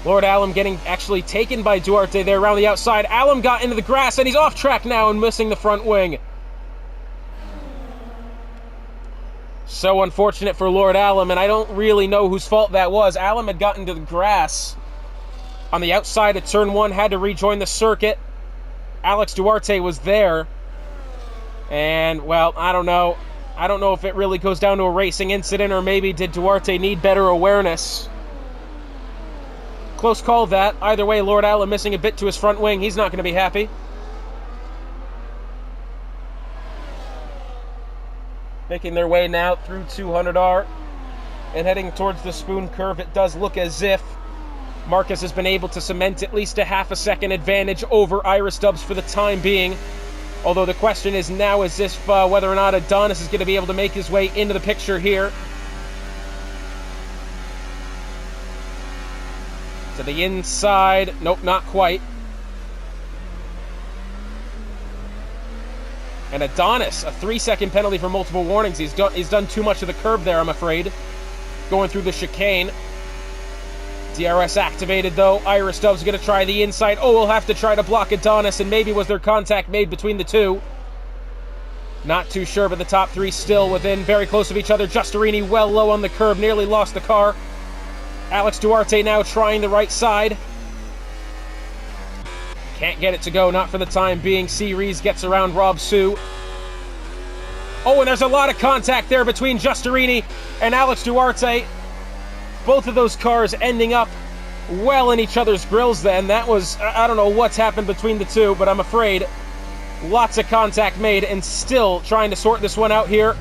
Lord Alum getting actually taken by Duarte there around the outside. Alum got into the grass, and he's off track now and missing the front wing. So unfortunate for Lord Alum, and I don't really know whose fault that was. Alum had gotten to the grass on the outside of turn 1, had to rejoin the circuit. Alex Duarte was there. And, well, I don't know. I don't know if it really goes down to a racing incident, or maybe did Duarte need better awareness. Close call that. Either way, Lord Alum missing a bit to his front wing. He's not going to be happy. Making their way now through 200R and heading towards the spoon curve. It does look as if Marcus has been able to cement at least a half a second advantage over Iris Dubs for the time being. Although the question is now as if whether or not Adonis is going to be able to make his way into the picture here. To the inside. Nope, not quite. And Adonis, a 3-second penalty for multiple warnings. He's done too much of the curb there, I'm afraid. Going through the chicane. DRS activated, though. Iris Dub's going to try the inside. Oh, we'll have to try to block Adonis, and maybe was there contact made between the two? Not too sure, but the top three still within, very close of each other. Giustarini well low on the curb, nearly lost the car. Alex Duarte now trying the right side. Can't get it to go, not for the time being. C-Rees gets around Rob Sue. Oh, and there's a lot of contact there between Giustarini and Alex Duarte. Both of those cars ending up well in each other's grills then. That was, I don't know what's happened between the two, but I'm afraid lots of contact made, and still trying to sort this one out here.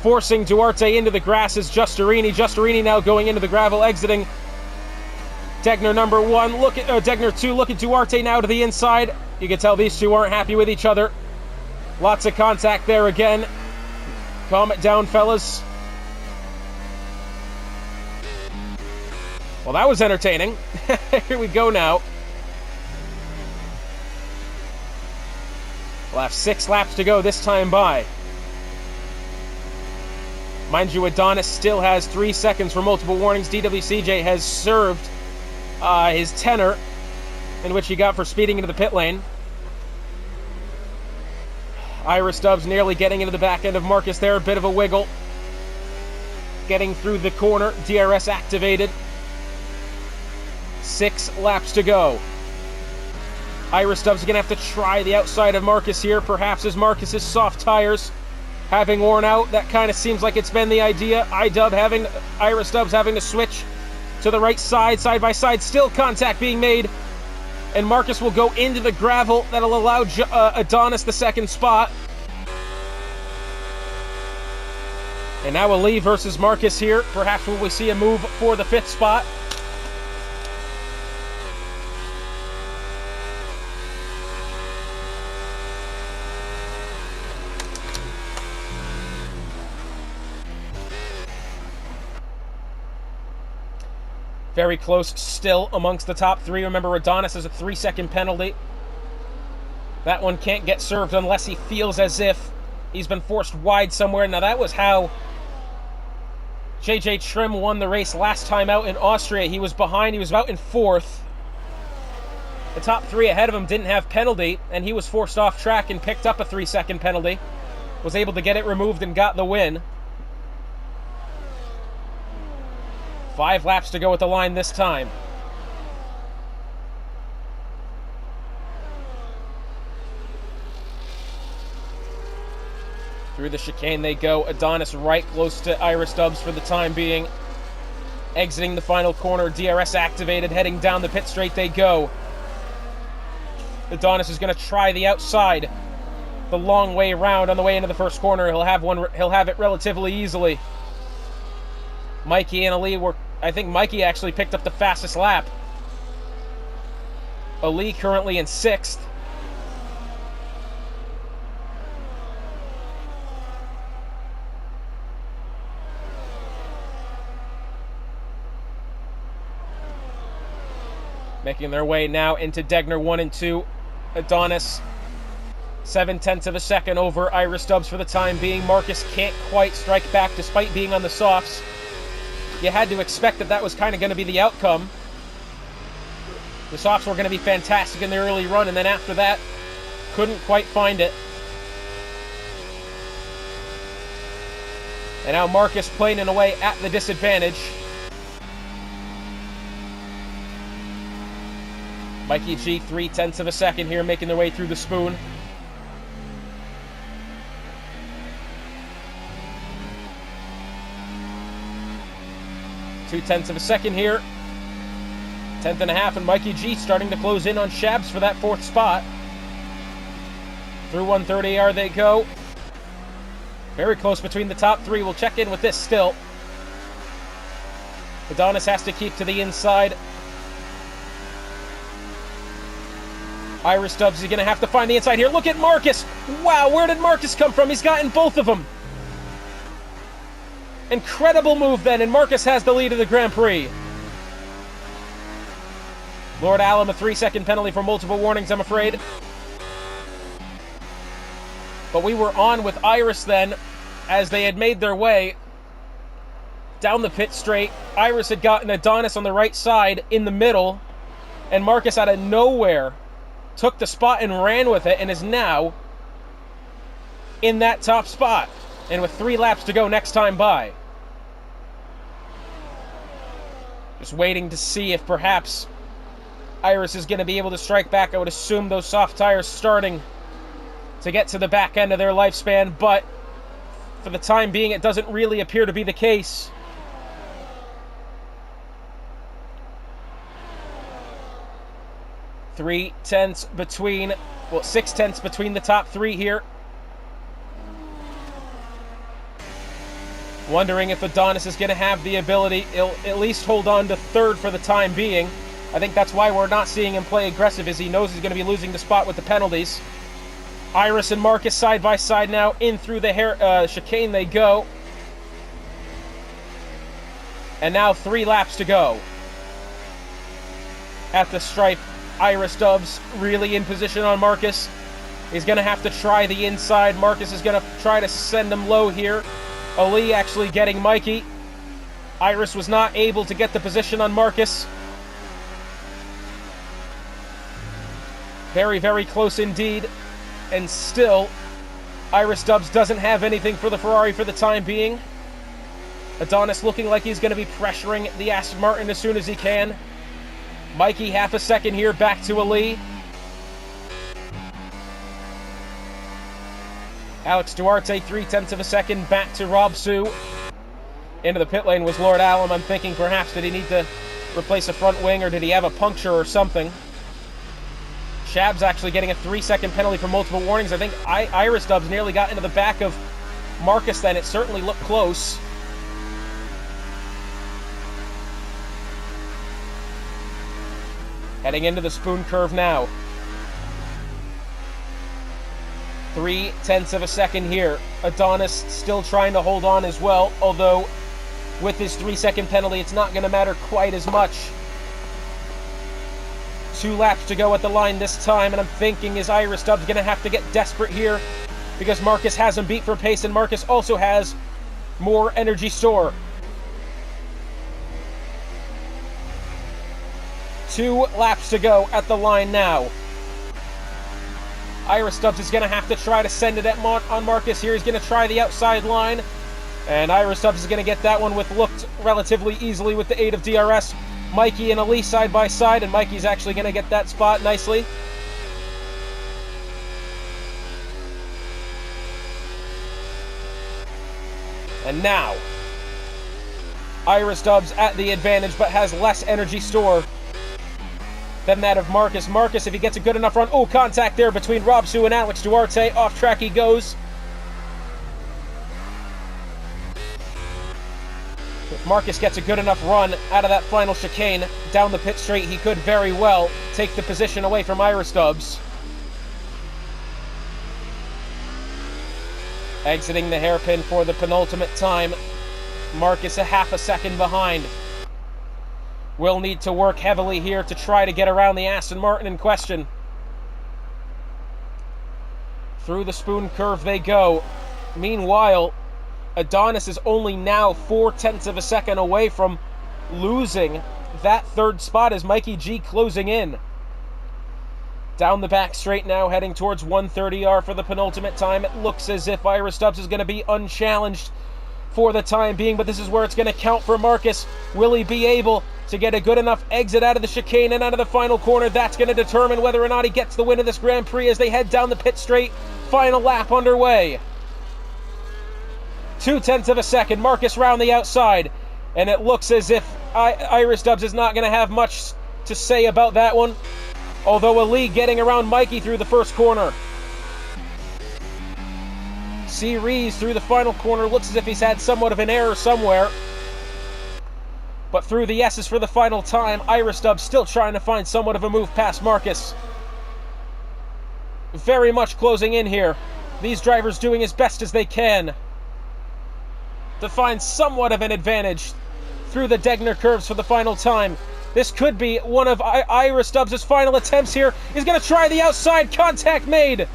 Forcing Duarte into the grass is Giustarini. Giustarini now going into the gravel, exiting Degner number 1. Degner 2. Look at Duarte now to the inside. You can tell these two aren't happy with each other. Lots of contact there again. Calm it down, fellas. Well, that was entertaining. Here we go now. We'll have 6 laps to go this time by. Mind you, Adonis still has 3 seconds for multiple warnings. DWCJ has served his tenor, in which he got for speeding into the pit lane. Iris Dubs nearly getting into the back end of Marcus there. A bit of a wiggle. Getting through the corner. DRS activated. 6 laps to go. Iris Dubs is going to have to try the outside of Marcus here. Perhaps as Marcus's soft tires having worn out. That kind of seems like it's been the idea. Iris Dubs having to switch to the right side by side. Still contact being made. And Marcus will go into the gravel. That'll allow Adonis the second spot. And now Ali versus Marcus here. Perhaps will we see a move for the 5th spot. Very close still amongst the top 3. Remember, Adonis has a 3-second penalty. That one can't get served unless he feels as if he's been forced wide somewhere. Now, that was how JJ Trim won the race last time out in Austria. He was behind. He was about in 4th. The top 3 ahead of him didn't have penalty, and he was forced off track and picked up a 3-second penalty. Was able to get it removed and got the win. 5 laps to go at the line this time. Through the chicane they go. Adonis right close to Iris Dubs for the time being. Exiting the final corner. DRS activated. Heading down the pit straight they go. Adonis is going to try the outside. The long way around on the way into the first corner. He'll have it relatively easily. Mikey and Ali were... I think Mikey actually picked up the fastest lap. Ali currently in 6th. Making their way now into Degner 1 and 2. Adonis 7/10 of a second over Irish Dubs for the time being. Marcus can't quite strike back despite being on the softs. You had to expect that was kind of going to be the outcome. The softs were going to be fantastic in the early run, and then after that, couldn't quite find it. And now Marcus planing away at the disadvantage. Mikey G, 3/10 of a second here, making their way through the spoon. Two-tenths of a second here. 10th and a half, and Mikey G starting to close in on Shabs for that 4th spot. Through 130 they go. Very close between the top 3. We'll check in with this still. Adonis has to keep to the inside. Irish Dubs is going to have to find the inside here. Look at Marcus. Wow, where did Marcus come from? He's gotten both of them. Incredible move then, and Marcus has the lead of the Grand Prix. Lord Allen, a 3-second penalty for multiple warnings, I'm afraid. But we were on with Iris then, as they had made their way down the pit straight. Iris had gotten Adonis on the right side in the middle, and Marcus out of nowhere took the spot and ran with it, and is now in that top spot, and with 3 laps to go next time by. Just waiting to see if perhaps Iris is going to be able to strike back. I would assume those soft tires starting to get to the back end of their lifespan, but for the time being, it doesn't really appear to be the case. Six-tenths between the top 3 here. Wondering if Adonis is going to have the ability. He'll at least hold on to 3rd for the time being. I think that's why we're not seeing him play aggressive, as he knows he's going to be losing the spot with the penalties. Iris and Marcus side by side now. In through the chicane they go. And now 3 laps to go. At the stripe, Irish Dubs really in position on Marcus. He's going to have to try the inside. Marcus is going to try to send him low here. Ali actually getting Mikey. Iris was not able to get the position on Marcus. Very, very close indeed. And still, Irish Dubs doesn't have anything for the Ferrari for the time being. Adonis looking like he's going to be pressuring the Aston Martin as soon as he can. Mikey, half a second here, back to Ali. Alex Duarte, 3/10 of a second, back to Rob Sue. Into the pit lane was Lord Allen. I'm thinking perhaps did he need to replace a front wing, or did he have a puncture or something? Shabs actually getting a 3-second penalty for multiple warnings. I think Irish Dubs nearly got into the back of Marcus then. It certainly looked close. Heading into the spoon curve now. 3/10 of a second here. Adonis still trying to hold on as well, although with his 3-second penalty, it's not going to matter quite as much. 2 laps to go at the line this time, and I'm thinking is Irish Dubs going to have to get desperate here, because Marcus has him beat for pace, and Marcus also has more energy store. 2 laps to go at the line now. Irish Dubs is going to have to try to send it on Marcus here. He's going to try the outside line, and Irish Dubs is going to get that one with looked relatively easily with the aid of DRS. Mikey and Ali side by side, and Mikey's actually going to get that spot nicely. And now, Irish Dubs at the advantage, but has less energy store than that of Marcus. Marcus, if he gets a good enough run. Oh, contact there between Rob Sue and Alex Duarte. Off track he goes. If Marcus gets a good enough run out of that final chicane down the pit straight, he could very well take the position away from Irish Dubs. Exiting the hairpin for the penultimate time. Marcus a half a second behind. Will need to work heavily here to try to get around the Aston Martin in question. Through the spoon curve they go. Meanwhile, Adonis is only now 0.4 of a second away from losing that third spot as Mikey G closing in. Down the back straight now, heading towards 130R for the penultimate time. It looks as if Ira Stubbs is going to be unchallenged for the time being, but this is where it's going to count for Marcus. Will he be able to get a good enough exit out of the chicane and out of the final corner? That's going to determine whether or not he gets the win of this Grand Prix as they head down the pit straight. Final lap underway. 0.2 of a second, Marcus round the outside, and it looks as if Ira Stubbs is not going to have much to say about that one, although Ali getting around Mikey through the first corner. C. Rees through the final corner, looks as if he's had somewhat of an error somewhere. But through the S's for the final time, Ira Stubbs still trying to find somewhat of a move past Marcus. Very much closing in here. These drivers doing as best as they can to find somewhat of an advantage through the Degner curves for the final time. This could be one of Ira Stubbs' final attempts here. He's going to try the outside, contact made.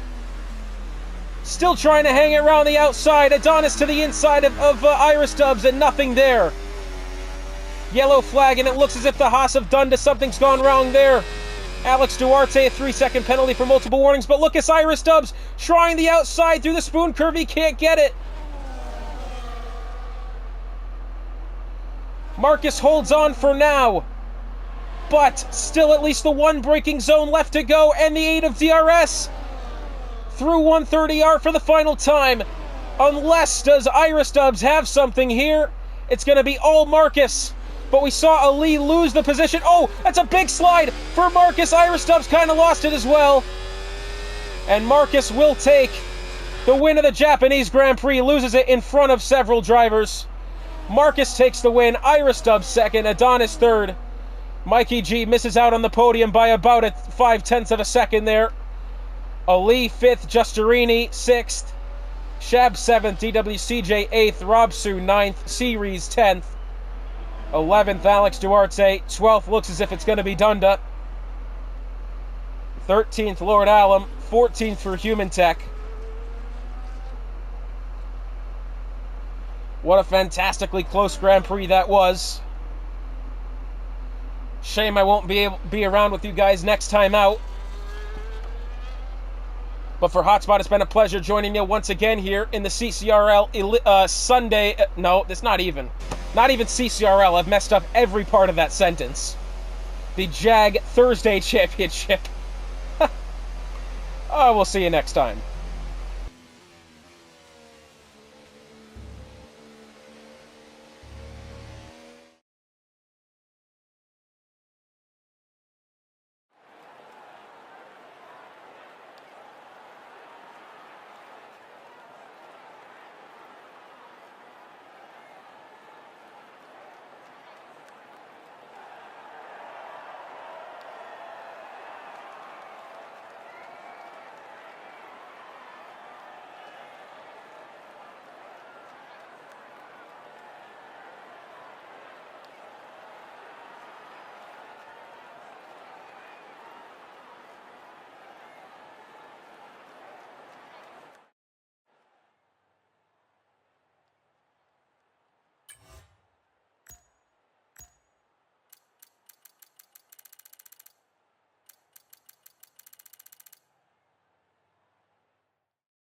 Still trying to hang it around the outside. Adonis to the inside of Ira Stubbs, and nothing there. Yellow flag, and it looks as if the Haas have done to something's gone wrong there. Alex Duarte, a 3-second penalty for multiple warnings, but look at Ira Stubbs trying the outside through the spoon curve. He can't get it. Marcus holds on for now, but still at least the one braking zone left to go, and the 8 of DRS through 130R for the final time. Unless does Ira Stubbs have something here, it's going to be all Marcus. But we saw Ali lose the position. Oh, that's a big slide for Marcus. Ira Stubbs kind of lost it as well. And Marcus will take the win of the Japanese Grand Prix, loses it in front of several drivers. Marcus takes the win, Ira Stubbs second, Adonis third. Mikey G misses out on the podium by about a 0.5 of a second there. Ali 5th, Justerini 6th, Shab 7th, DWCJ 8th, Rob Sue 9th, Series 10th, 11th, Alex Duarte, 12th, looks as if it's going to be Dunda, 13th, Lord Allam, 14th for Human Tech. What a fantastically close Grand Prix that was. Shame I won't be around with you guys next time out. But for Hotspot, it's been a pleasure joining you once again here in the CCRL Sunday. No, it's not even CCRL. I've messed up every part of that sentence. The JAG Thursday Championship. Oh, we'll see you next time.